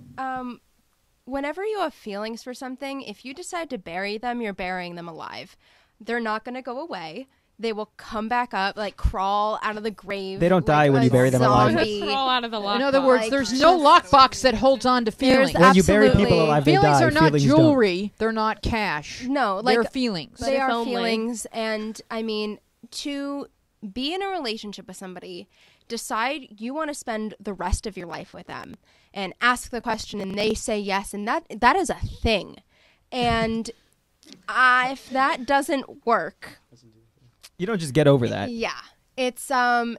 whenever you have feelings for something, if you decide to bury them, you're burying them alive. They're not going to go away. They will come back up, like crawl out of the grave. They don't like die when a you bury them alive. zombie. Crawl out of the lockbox. In other words, Like, there's no lockbox that holds on to feelings. There's When you bury people absolutely- alive, they Feelings die. are not Feelings don't. jewelry. They're not cash. No, like they're feelings. they If are only. feelings, and I mean, to be in a relationship with somebody, decide you want to spend the rest of your life with them, and ask the question, and they say yes, and that is a thing. And if that doesn't work, You don't just get over that. yeah, it's going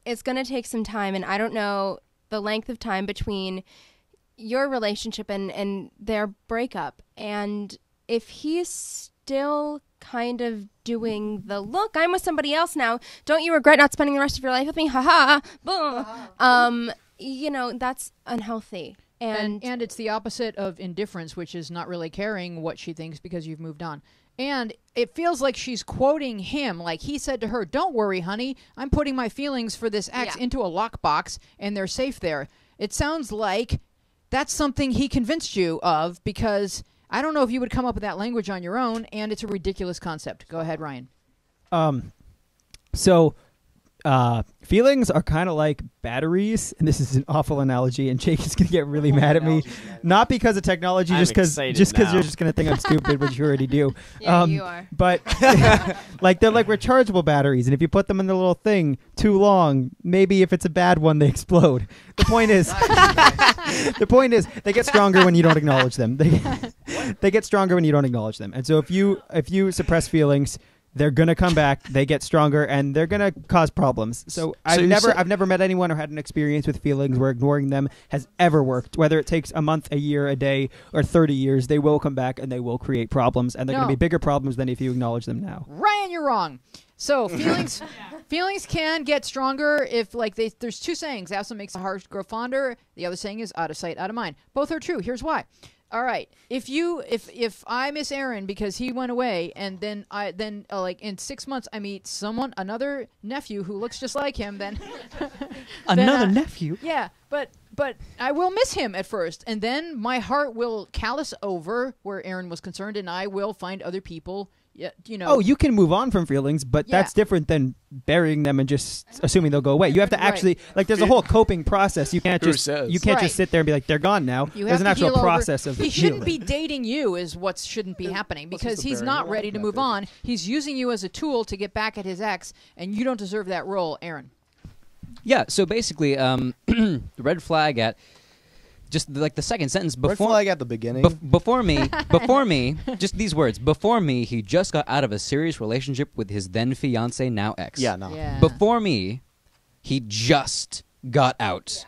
to take some time, and I don't know the length of time between your relationship and their breakup, and if he's still kind of doing the look, I'm with somebody else now, don't you regret not spending the rest of your life with me, haha, boom, you know, that's unhealthy. And it's the opposite of indifference, which is not really caring what she thinks because you've moved on. And it feels like she's quoting him, like he said to her, "Don't worry, honey. I'm putting my feelings for this ex into a lockbox, and they're safe there." It sounds like that's something he convinced you of, because I don't know if you would come up with that language on your own, and it's a ridiculous concept. Go ahead, Ryan. So feelings are kind of like batteries, and this is an awful analogy, and Jake is gonna get really mad at me, not because of technology, just because you're just gonna think I'm stupid, which you already do. Yeah, you are. But like they're like rechargeable batteries, and if you put them in the little thing too long, maybe if it's a bad one, they explode. The point is, they get stronger when you don't acknowledge them. They get stronger when you don't acknowledge them, and so if you suppress feelings, they're gonna come back. They get stronger, and they're gonna cause problems. So I've never met anyone or had an experience with feelings where ignoring them has ever worked. Whether it takes a month, a year, a day, or 30 years, they will come back and they will create problems, and they're gonna be bigger problems than if you acknowledge them now. Ryan, you're wrong. So feelings can get stronger if there's two sayings. Absent makes the heart grow fonder. The other saying is out of sight, out of mind. Both are true. Here's why. All right. If I miss Aaron because he went away, and then like in 6 months I meet another nephew who looks just like him, then another nephew. Yeah, but I will miss him at first, and then my heart will callous over where Aaron was concerned, and I will find other people. Yeah, Oh, you can move on from feelings, but that's different than burying them and just assuming they'll go away. You have to actually there's a whole coping process. You can't just just sit there and be like, they're gone now. There's an actual process of he shouldn't be dating you is what shouldn't be happening, because he's not ready to move on. He's using you as a tool to get back at his ex, and you don't deserve that role, Aaron. Yeah, so basically, red flag at just like the second sentence before. Red flag at the beginning. Before me, just these words. Before me, he just got out of a serious relationship with his then fiance, now ex. Yeah, no. Yeah. Before me, he just got out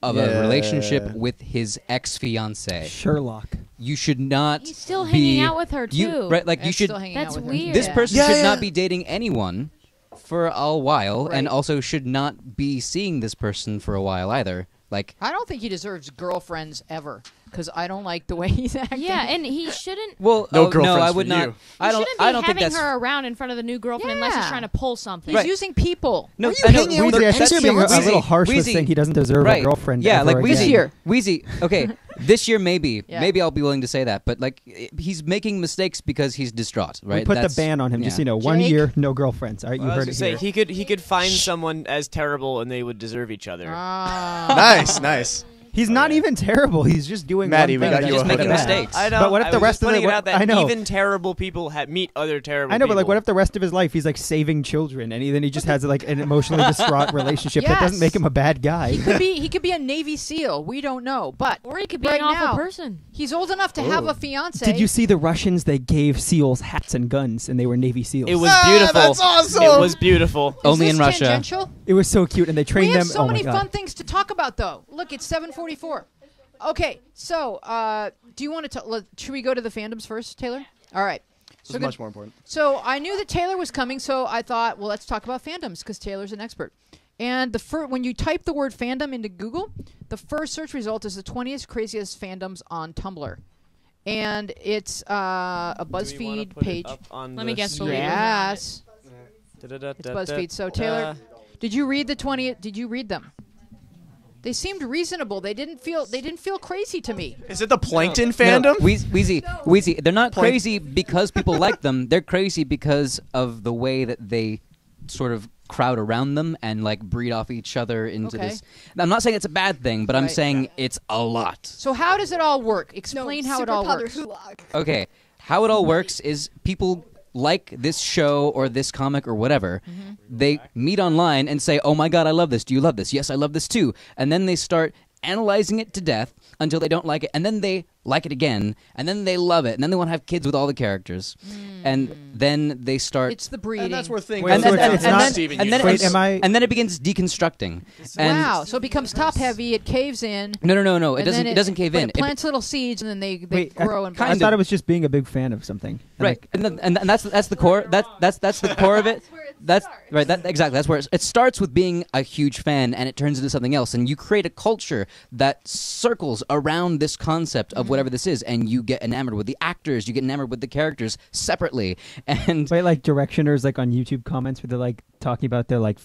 of a relationship with his ex-fiance. Sherlock. You should not. He's still hanging out with her too. Right? Like you should. That's weird. This person should not be dating anyone for a while, and also should not be seeing this person for a while either. Like, I don't think he deserves girlfriends ever, because I don't like the way he's acting. Yeah, and he shouldn't. Well, no girlfriends I would for not. you. I don't think having that's her around in front of the new girlfriend unless he's trying to pull something. He's using people. No, Are you hanging out with Weezy, her I think you're being a little harsh with saying he doesn't deserve a girlfriend. Yeah, ever like again. Weezy. Okay, this year maybe. Yeah. Maybe I'll be willing to say that. But like, he's making mistakes because he's distraught. Right? We put the ban on him. Just 1 year, no girlfriends. All right, you heard it here. He could find someone as terrible, and they would deserve each other. Nice. He's not even terrible. He's just doing Maddie, one we thing. got you just a making hook. mistakes. I know. But what if the rest of pointing it out that I know. even terrible people meet other terrible. I know, but like, people. what if the rest of his life he's like saving children, and then he just has like an emotionally distraught relationship that doesn't make him a bad guy? He could be a Navy SEAL. We don't know, but Or he could be right an awful now, person. He's old enough to have a fiance. Did you see the Russians? They gave SEAls hats and guns, and they were Navy SEAls. It was beautiful. That's awesome. It was beautiful. Is Only this in Russia. tangential? It was so cute, and they trained We them. have so oh my many God. fun things to talk about, though. Look, it's 7:44. Okay, so do you want to? Should we go to the fandoms first, Taylor? All right. This is much more important. So I knew that Taylor was coming, so I thought, well, let's talk about fandoms because Taylor's an expert. And when you type the word fandom into Google, the first search result is the 20th craziest fandoms on Tumblr, and it's a BuzzFeed page. Let me guess. Yes, it's BuzzFeed. So Taylor, did you read the 20th? Did you read them? They seemed reasonable. They didn't feel crazy to me. Is it the Plankton fandom? Wheezy. They're not crazy because people like them. They're crazy because of the way that they sort of crowd around them and like breed off each other into this. I'm not saying it's a bad thing, but I'm saying it's a lot. So how does it all work? Explain how it all works. Okay, how it all works is people like this show or this comic or whatever, they meet online and say, oh my god, I love this. Do you love this? Yes, I love this too. And then they start analyzing it to death until they don't like it. And then they like it again. And then they love it. And then they want to have kids with all the characters. And then they start... It's the breeding. And that's where things... And then and it begins deconstructing. Wow, so it becomes top-heavy, it caves in. No. It doesn't cave in. It plants little seeds, and then they grow and... I thought it was just being a big fan of something. Right, and that's the core. That's the core of it. That's right. That exactly. That's where it starts with being a huge fan, and it turns into something else, and you create a culture that circles around this concept of whatever this is, and you get enamored with the actors, you get enamored with the characters separately, and Wait, like directioners, like on YouTube comments, where they're like talking about their like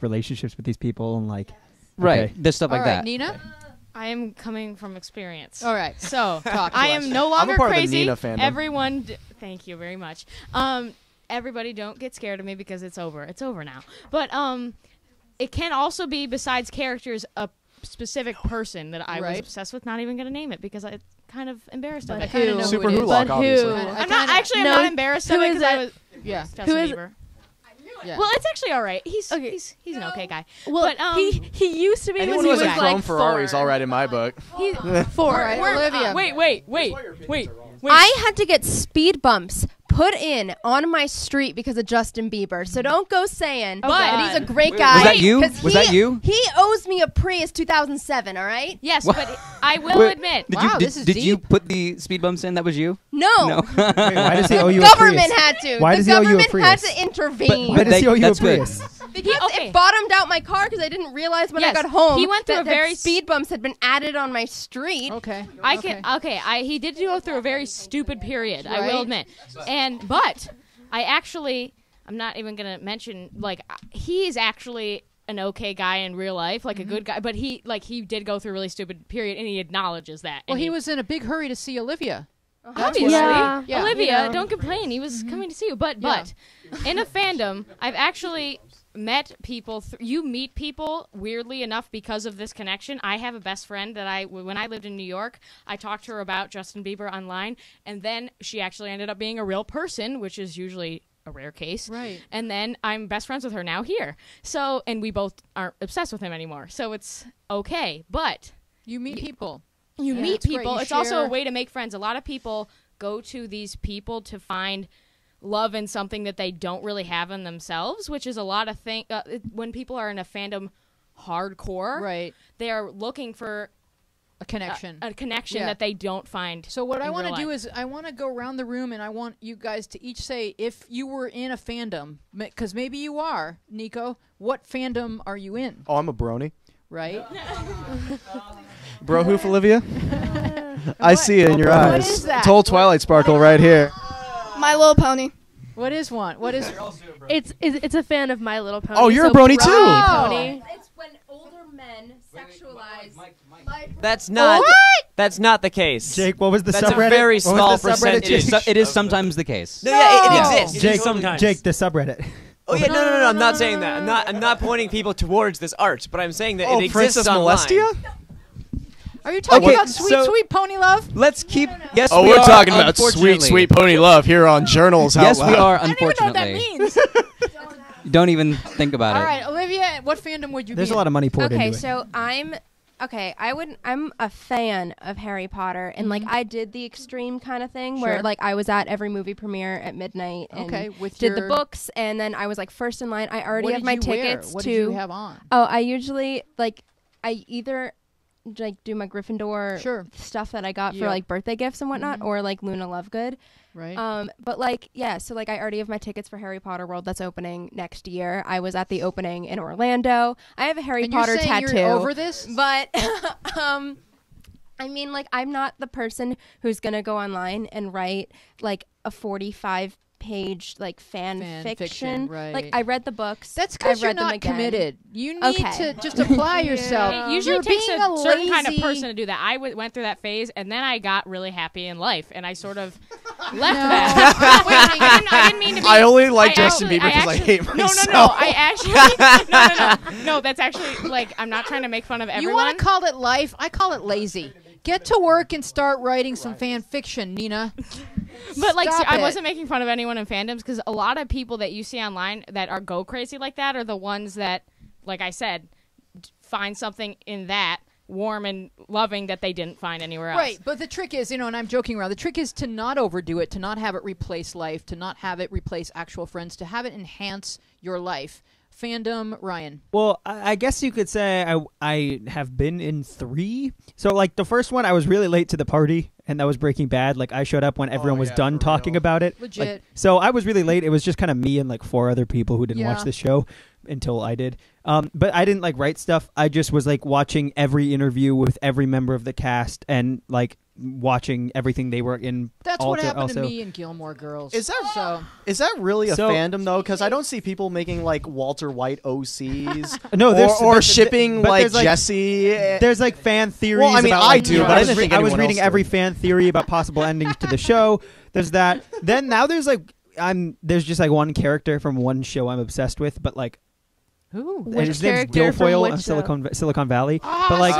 relationships with these people and like. right, Okay. there's stuff All like right, that. Nina. I am coming from experience. All right. So Talk to I us. am no I'm longer a part of the crazy. Nina fandom. Everyone, thank you very much. Everybody, don't get scared of me because it's over. It's over now. But it can also be, besides characters, a specific person that I was Right. obsessed with. Not even going to name it because I'm kind of embarrassed of But it. I kind of who? know Super who it is. Hulock, But obviously. who? I'm not actually. I'm No, not embarrassed of who it is because I it? was Yeah. Justin Who is- Bieber. Yeah. Well, it's actually all right. He's Okay. he's an okay guy. Well, But, he used to be Anyone when who he has was a Chrome like Ferrari is 4. all right in my book. He's All 4. right, Olivia. Wait. I had to get speed bumps put in on my street because of Justin Bieber. So don't go saying Oh, that God. he's a great Was guy. that you? 'cause Was he- that you? He owes me a Prius 2007, all right? Yes, What? but I will Wait, admit. Did Wow, you this is did you deep. put the speed bumps in? That was you? No. No. Wait, why does he owe The you a government Prius? had to. Why the does he owe you a government had Prius? to intervene. Why does he owe you a That's good. Prius? because okay. it bottomed out my car because I didn't realize when I Yes, got home he went through that, a very that speed bumps had been added on my street. Okay. I can he did go through a very stupid period. I Right. will admit, but I'm not even gonna mention he's actually an okay guy in real life, like a good guy. But he did go through a really stupid period, and he acknowledges that. Well, and he was in a big hurry to see Olivia. obviously Yeah. Yeah. Olivia. Yeah. Don't complain. He was coming to see you, but in a fandom, I've actually met people. You meet people weirdly enough because of this connection. I have a best friend that when I lived in New York, I talked to her about Justin Bieber online, and then she actually ended up being a real person, which is usually a rare case. Right. And then I'm best friends with her now here. So, and we both aren't obsessed with him anymore. So it's okay. But You meet people. you Yeah, meet it's great. people. You It's also a share- way to make friends. A lot of people go to these people to find love in something that they don't really have in themselves, which is a lot of when people are in a fandom hardcore, Right. they are looking for A connection. a connection Yeah. that they don't find. So what I in want to real do life. is I want to go around the room and I want you guys to each say if you were in a fandom, because maybe you are, Nico. What fandom are you in? Oh, I'm a brony. Right? Bro hoof, Olivia? I see it in your What eyes. is that? Total Twilight Sparkle right here. My Little Pony. What is one? What is? It's a fan of My Little Pony. Oh, you're a so brony too. Oh. Pony. It's when older men sexualize. That's not. What? That's not the case. Jake, what was the That's a subreddit? very What was small the subreddit, percentage. Jake? It is sometimes the case. No, yeah, it No. exists. Jake, sometimes. Jake, the subreddit. Oh yeah, no. I'm not saying that. I'm not pointing people towards this art, but I'm saying that Oh, it exists Princess online. Molestia? Are you talking Okay, about sweet, so- sweet pony love? Let's keep. Yes, Oh, we we're are, talking about sweet, unfortunately. sweet pony love here on Journals Out Yes, Loud. we are. I don't even know what that Unfortunately, means. don't even think about All it. right, Olivia, what fandom would you There's be a lot of money poured Okay, into it. so I'm a fan of Harry Potter, and like I did the extreme kind of thing where Sure. like I was at every movie premiere at midnight and Okay, with did the your- books, and then I was like first in line. I already What have did my you wear? tickets What to. did you have on? Oh, I usually I either like do my Gryffindor Sure. stuff that I got Yeah. for like birthday gifts and whatnot, or like Luna Lovegood. Right. But like yeah, so like I already have my tickets for Harry Potter World that's opening next year. I was at the opening in Orlando. I have a Harry and Potter you're saying tattoo. You're over this? But I mean, like, I'm not the person who's gonna go online and write like a 45-page like fan fiction, fiction. right. Like, I read the books. That's because I've you're read them not again. committed. You need Okay. to just apply yourself. It usually You're takes being a certain kind of lazy- person to do that. I went through that phase, and then I got really happy in life, and I sort of left that. Wait, I didn't mean to be. I only like Justin Bieber because I actually- hate No, myself. I actually. No, that's actually like I'm not trying to make fun of You everyone. want to call it life? I call it lazy. Get to work and start writing some fan fiction, Nina. But like, Stop I it. wasn't making fun of anyone in fandoms because a lot of people that you see online that are go crazy like that are the ones that, like I said, find something in that warm and loving that they didn't find anywhere else. Right, but the trick is, and I'm joking around, the trick is to not overdo it, to not have it replace life, to not have it replace actual friends, to have it enhance your life. Fandom, Ryan. Well, I guess you could say I have been in 3. So, like, the first one, I was really late to the party, and that was Breaking Bad. Like, I showed up when everyone was done talking about it. Legit. Like, so I was really late. It was just kind of me and like 4 other people who didn't watch the show until I did. But I didn't like write stuff. I just was like watching every interview with every member of the cast and like watching everything they were in. That's what happened to me in Gilmore Girls. Is that really a fandom though? Because I don't see people making like Walter White OCs. No, or shipping but like there's, Jesse. There's like fan theories. Well, I mean, about, I like, do, you know, but I didn't think I was anyone reading else every did. fan theory about possible endings to the show. There's that. Then now there's like there's just like one character from one show I'm obsessed with, but like. Who? And his name's Guilfoyle on Silicon Valley. But like,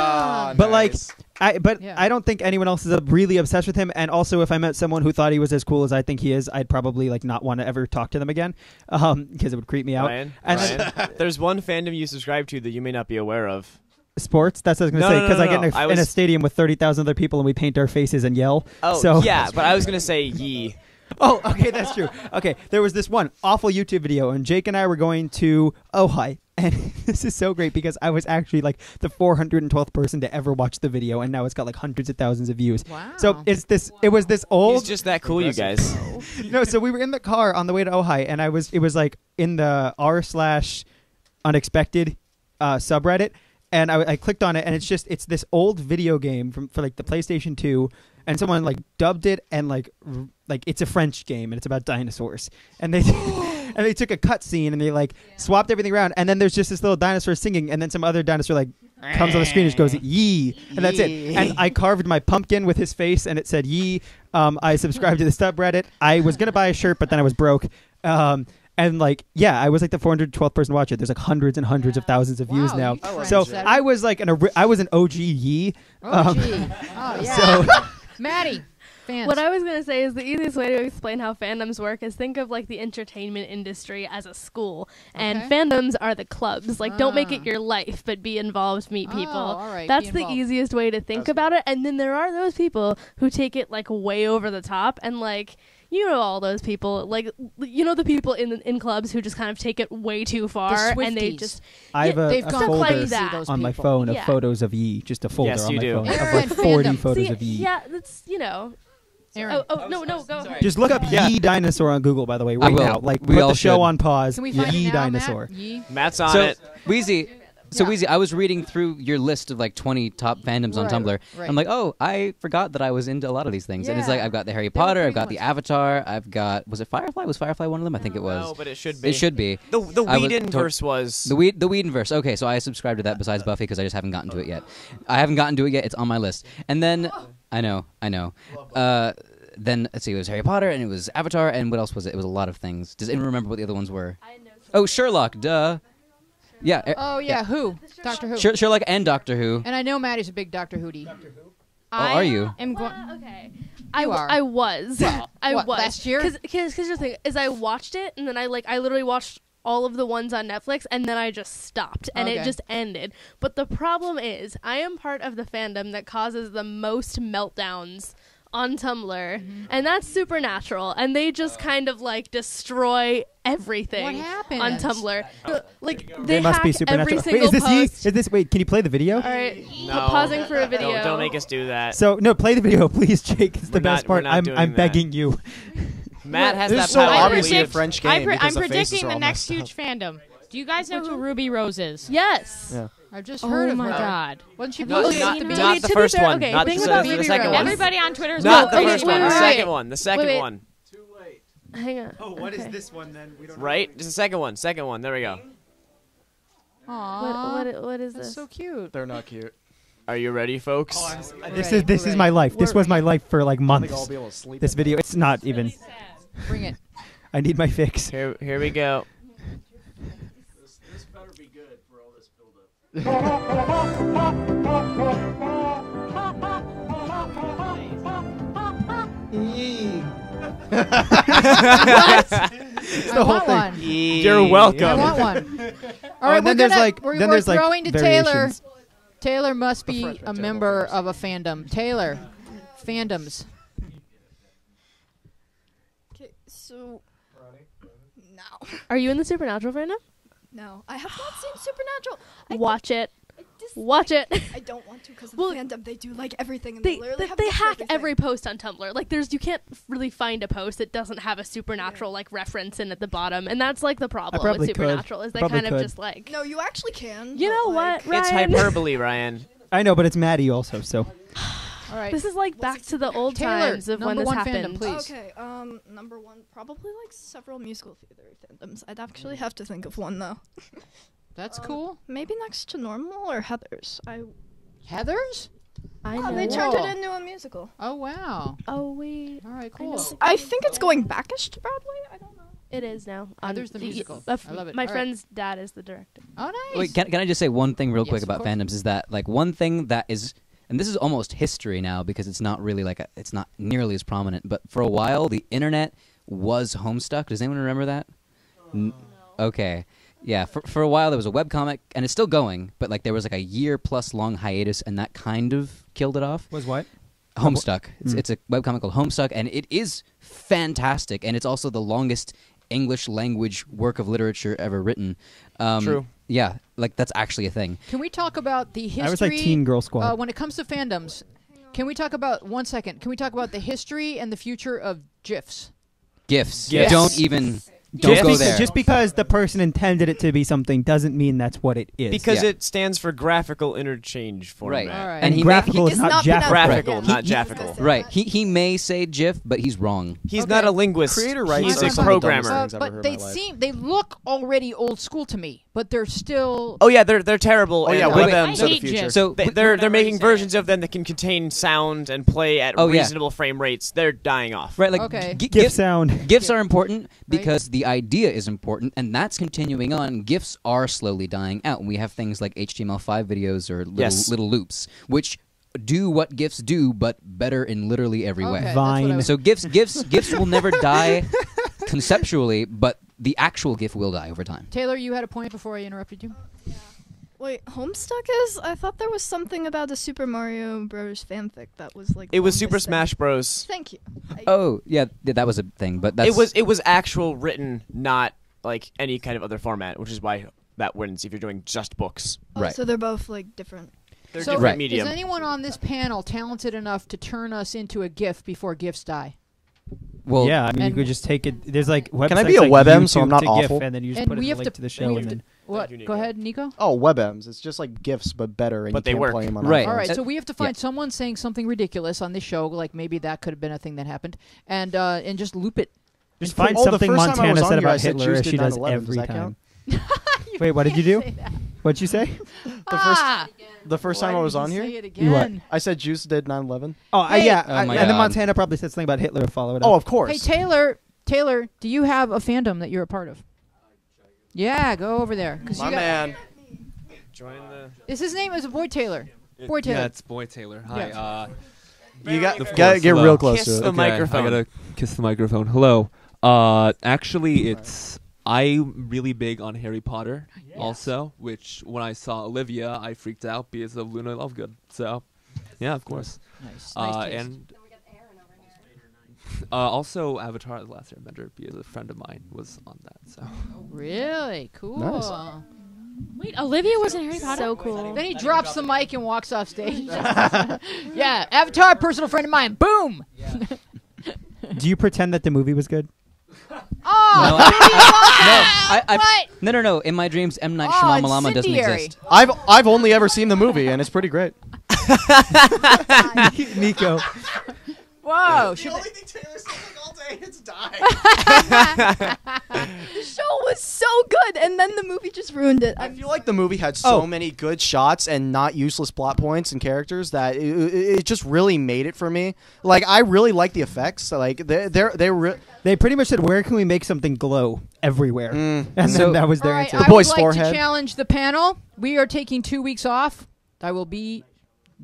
I don't think anyone else is really obsessed with him. And also, if I met someone who thought he was as cool as I think he is, I'd probably like not want to ever talk to them again, because it would creep me out. Ryan, And there's one fandom you subscribe to that you may not be aware of. sports. That's what I was going to say, because I get in a stadium with 30,000 other people and we paint our faces and yell. Oh, so. yeah, but I was going to say Yee. Oh, okay, that's true. Okay, there was this one awful YouTube video, and Jake and I were going to Ojai, and this is so great because I was actually like the 412th person to ever watch the video, and now it's got like hundreds of thousands of views. Wow. So it was this old. He's just that cool, you guys. No, so we were in the car on the way to Ojai, and it was like in the r/unexpected subreddit, and I clicked on it, and it's this old video game for like the PlayStation 2. And someone like dubbed it, and like it's a French game, and it's about dinosaurs. And they and they took a cutscene and they like swapped everything around. And then there's just this little dinosaur singing, and then some other dinosaur like comes on the screen and just goes yee, and that's it. And I carved my pumpkin with his face, and it said yee. I subscribed to the subreddit. I was gonna buy a shirt, but then I was broke. And like, yeah, I was like the 412th person to watch it. There's like hundreds and hundreds of thousands of views now. So I was like I was an OG yee. OG. Oh yeah. So. Maddie, fans. What I was going to say is the easiest way to explain how fandoms work is think of like the entertainment industry as a school, and fandoms are the clubs. Like, don't make it your life, but be involved, meet people. All right, that's the easiest way to think about it. And then there are those people who take it like way over the top, and like, you know, all those people, like, you know, the people in clubs who just kind of take it way too far, and they just I have a folder like that. on my phone of photos of Yee, just a folder on my phone of like 40 photos of Yee. Yeah, that's, you know. Aaron. No, go ahead. Just look up Yee dinosaur on Google, by the way, right now. Like, we put all the show should. on pause. Can we find Yee it now, dinosaur. Matt? Yee? Matt's on it. Weezy. So Weezy, I was reading through your list of like 20 top fandoms on Tumblr. Right. I'm like, oh, I forgot that I was into a lot of these things. And it's like, I've got the Harry Potter, I've got the Avatar, I've got, was it Firefly? Was Firefly one of them? I think it was. No, but it should be. It should be. The Whedonverse was... The Whedonverse. Okay, so I subscribed to that besides Buffy because I just haven't gotten to it yet. I haven't gotten to it yet. It's on my list. And then, I know. Then, let's see, it was Harry Potter, and it was Avatar, and what else was it? It was a lot of things. Does anyone remember what the other ones were? I know. Oh, Sherlock, duh. Yeah. Oh yeah, Who? Doctor Who. Sherlock and Doctor Who. And I know Maddie's a big Doctor Who'dy. Are you? Okay. You are. I was. Well, I what, was. last year? Because the thing is, I watched it, and then I literally watched all of the ones on Netflix, and then I just stopped, and it just ended. But the problem is, I am part of the fandom that causes the most meltdowns on Tumblr, and that's Supernatural, and they just kind of like destroy everything What happened? on Tumblr. Like, they must be hack Supernatural. every single Wait, is this Yee? post. Is this? Wait, can you play the video? All right, No. pausing for a video. Don't make us do that. So no, play the video, please, Jake. It's the best part. we're not doing I'm that. begging you. Matt has This that is so power. obviously a French game I'm because the faces predicting are the all next messed huge up. fandom. Do you guys know who Ruby Rose is? Yes. Yeah. I've just heard of my her. God. Wasn't she Not, posted not, at the not beginning? the to be first fair, one. okay, Not think the, about the Ruby second Rose. one. Everybody on Twitter is Not like, the first one. The wait. second one. The second Wait. one. Hang on. Oh, what is Okay. this one then? We don't Right? It's the second one. Second one. There we go. Aww. What is That's this? so cute. They're not cute. Are you ready, folks? This is my life. This was my life for like I think months. I'll be able to sleep. This video, it's not even. Bring it. I need my fix. Here we go. This better be good for all this buildup. It's the I whole want thing. one. You're I welcome. want one. All right, and then there's we're like going to variations. Taylor. Taylor must be French a Taylor member Williams. of a fandom. Taylor, fandoms. Okay, so no, Are you in the Supernatural right now? no, I have not seen Supernatural. Watch it. I Watch it. I don't want to because of Well, the fandom. They do like everything, and They literally have they gifs for hack everything. every post on Tumblr. Like you can't really find a post that doesn't have a supernatural like reference in at the bottom, and that's like the problem probably with could. supernatural is they Probably kind of could. just like No, you actually can. you but, know like, what, It's Ryan? hyperbole, Ryan. I know, but it's Maddie also. So All right. This is like back to the old Taylor, times of when number this one happened. fandom, please. Okay, number one, probably like several musical theater fandoms. I'd actually have to think of one though. That's cool. Maybe next to Normal or Heather's. Heather's? I Oh, know. they turned Whoa. it into a musical. Oh, wow. Oh wait, All right, cool. I think it's going backish to Broadway. I don't know. it is now. Heather's the musical. I love it. My All right. friend's dad is the director. Oh, nice. Wait, can I just say one thing real Yes, quick of about course. fandoms is that like one thing that is, and this is almost history now because it's not really like it's not nearly as prominent, but for a while the internet was Homestuck. Does anyone remember that? Okay. Yeah, for a while there was a webcomic, and it's still going, but like there was like a year-plus long hiatus, and that kind of killed it off. was what? Homestuck. It's a webcomic called Homestuck, and it is fantastic, and it's also the longest English language work of literature ever written. True. Yeah, like that's actually a thing. Can we talk about the history? I was like Teen Girl Squad. When it comes to fandoms, can we talk about 1 second? Can we talk about the history and the future of GIFs? GIFs. Yes. Don't even don't go there. Just because the person intended it to be something doesn't mean that's what it is. Because Yeah. it stands for graphical interchange format. Right. All right. And he graphical may, is It's not not Jaffa. Graphical, Yeah. not He- jaffical. right. He may say GIF, but he's wrong. He's Okay. not a linguist. Creator rights He's are a some of the dumbest programmer. things I've ever But heard they in my life. they look already old school to me, but they're still. Oh yeah, they're terrible. Oh, yeah, and wait, them, I Webms are the hate future. GIFs. So they're making versions of them that can contain sound and play at Oh, yeah. reasonable frame rates. They're dying off. right, like Okay. GIF sound. GIFs are important because the idea is important, and that's continuing on. GIFs are slowly dying out, and we have things like HTML5 videos or Yes. little loops, which do what GIFs do, but better in literally every Okay, way. that's what I Vine. was- So GIFs will never die conceptually, but the actual GIF will die over time. Taylor, you had a point before I interrupted you. Wait, Homestuck is? I thought there was something about a Super Mario Bros. Fanfic that was like. It was on Super this thing. Smash Bros. Thank you. Oh, yeah, that was a thing, but that's It was actual written, not like any kind of other format, which is why that wins if you're doing just books. Oh, right. So they're both like different. They're So, different Right. medium. is anyone on this panel talented enough to turn us into a GIF before GIFs die? well, Yeah, I mean, you and- could just take it. There's like websites Can I be a like WebM so I'm YouTube not to awful? GIF, and then you just And put we a have link to- to the we show, have and to- then What? you, Go Nico. ahead, Nico. Oh, WebMs. It's just like GIFs, but better, and But you they can't work. play them on Right. iPhones. All right, That- so we have to find someone saying something ridiculous on this show, like maybe that could have been a thing that happened, and just loop it. just And find Oh, the something first time I Montana was on said here, I about said Hitler Jews as did she does 9/11. Does every that time. count? Wait, what did you do? Say that. What'd you say? The first Why time I did was he on say here, it You what? again? I said Jews did 9/11. Oh, Hey. yeah. Oh my and then God. Montana probably said something about Hitler to follow it up. Oh, of course. Hey, Taylor, do you have a fandom that you're a part of? Yeah, go over there. 'Cause My you got, man. Join the. Is his name is Boy Taylor? Boy Taylor. Yeah, it's Boy Taylor. Hi. Yeah. You got Of gotta course, get hello. real close Kiss to it. the microphone. I gotta kiss the microphone. Hello. Actually, it's I'm really big on Harry Potter. Also, which when I saw Olivia, I freaked out because of Luna Lovegood. So, yeah, of course. Nice taste. And also Avatar: The Last Airbender because a friend of mine was on that. So. Really cool. Nice. Wait, Olivia was in Harry Potter? so cool. Then he drops the mic and walks off stage. Yeah, Avatar, personal friend of mine. Boom. Do you pretend that the movie was good? Oh, No. In my dreams, M. Night Oh, Shyamalan doesn't incendiary. exist. I've only ever seen the movie, and it's pretty great. Nico. whoa. thing Taylor says like all day is die. The show was so good, and then the movie just ruined it. I feel like the movie had so many good shots and not useless plot points and characters that it just really made it for me. Like I really like the effects. Like They pretty much said, "Where can we make something glow everywhere?" And So- then that was All their right, answer. I boy's would like forehead. to challenge the panel. We are taking 2 weeks off. I will be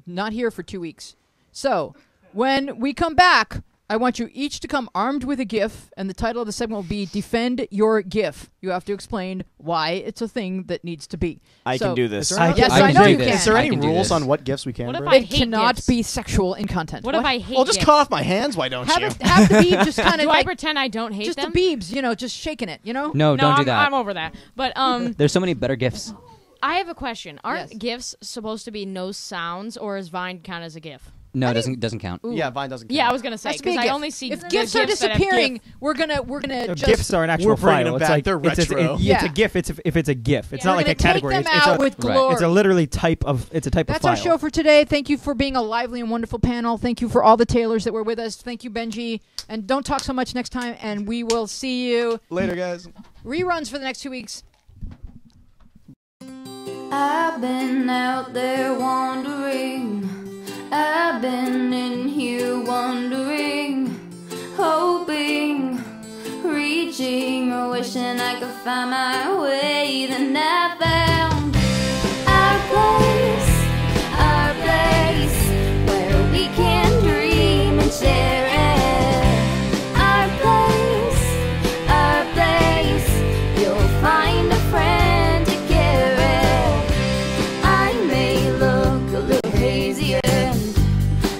not here for 2 weeks. So when we come back, I want you each to come armed with a GIF, and the title of the segment will be "Defend Your GIF." You have to explain why it's a thing that needs to be. I So- can do this. Yes, I I can know do you this. can. Is there I any can do rules this. on what gifts we can What if bring? I It hate cannot GIFs? be sexual in content. What if I hate Well, just GIFs? cut off my hands. Why don't you? have the beeb just kind of Do I like pretend I don't hate just them? the beebs, just shaking it, No, no, don't do that. I'm over that. But There's so many better gifts. I have a question. Aren't Yes. GIFs supposed to be no sounds, or is Vine count as a GIF? No, it doesn't count. Ooh. Yeah, Vine doesn't count. Yeah, I was gonna say Has to be a because I GIF. only see If the GIFs are GIFs that have disappearing, GIF. we're gonna So just GIFs are an actual We're bringing file. them It's back. like They're it's retro. a Yeah. GIF. If it's a GIF, it's we're not like gonna a category. Take them It's out a with glory. it's a literally type of a That's file. our show for today. Thank you for being a lively and wonderful panel. Thank you for all the Taylors that were with us. Thank you, Benji. And don't talk so much next time. And we will see you Later, guys. reruns for the next 2 weeks. I've been out there wandering. I've been in here wondering, hoping, reaching, wishing I could find my way. Then I found our place, where we can dream and share it. Our place, you'll find a friend to care it. I may look a little hazy and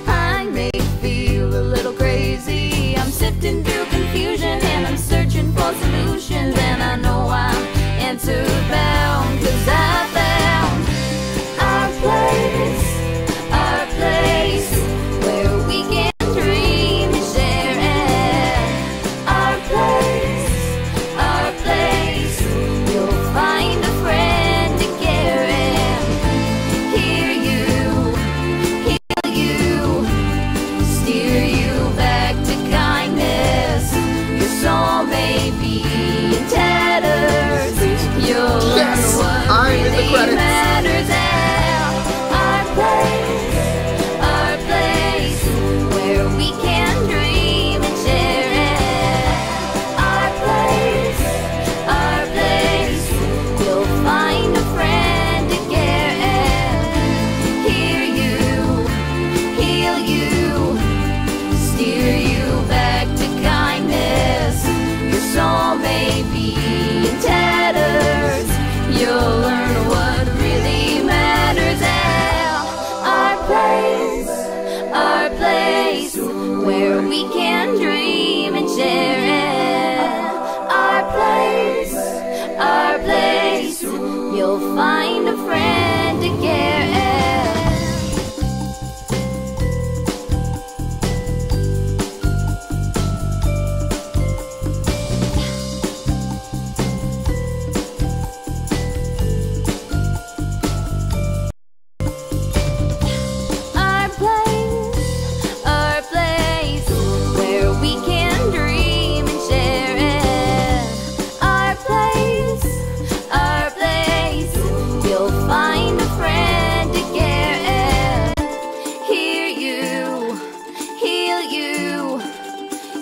I may feel a little crazy. I'm sifting through confusion and I'm searching for solutions, and I know I'm answer bound, 'cause I found our place, where we can dream and share it. Our place, you'll find a friend to care and hear you, heal you, steer you back to kindness. Your soul may be in tatters. You'll learn what really matters. Our place, where we can dream and share it. Our place, you'll find a friend to care and hear you, heal you, steer you back to kindness. Your soul may be in tatters. You'll learn what really matters. Our place, where we can dream and share it. Our place, you'll find a friend to care it. Our place, where we can dream and share it. Our place, you'll find a friend to care and hear you, heal you,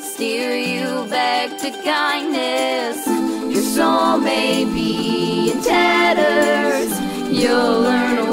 steer you back to kindness. Your soul may be in tatters. You'll learn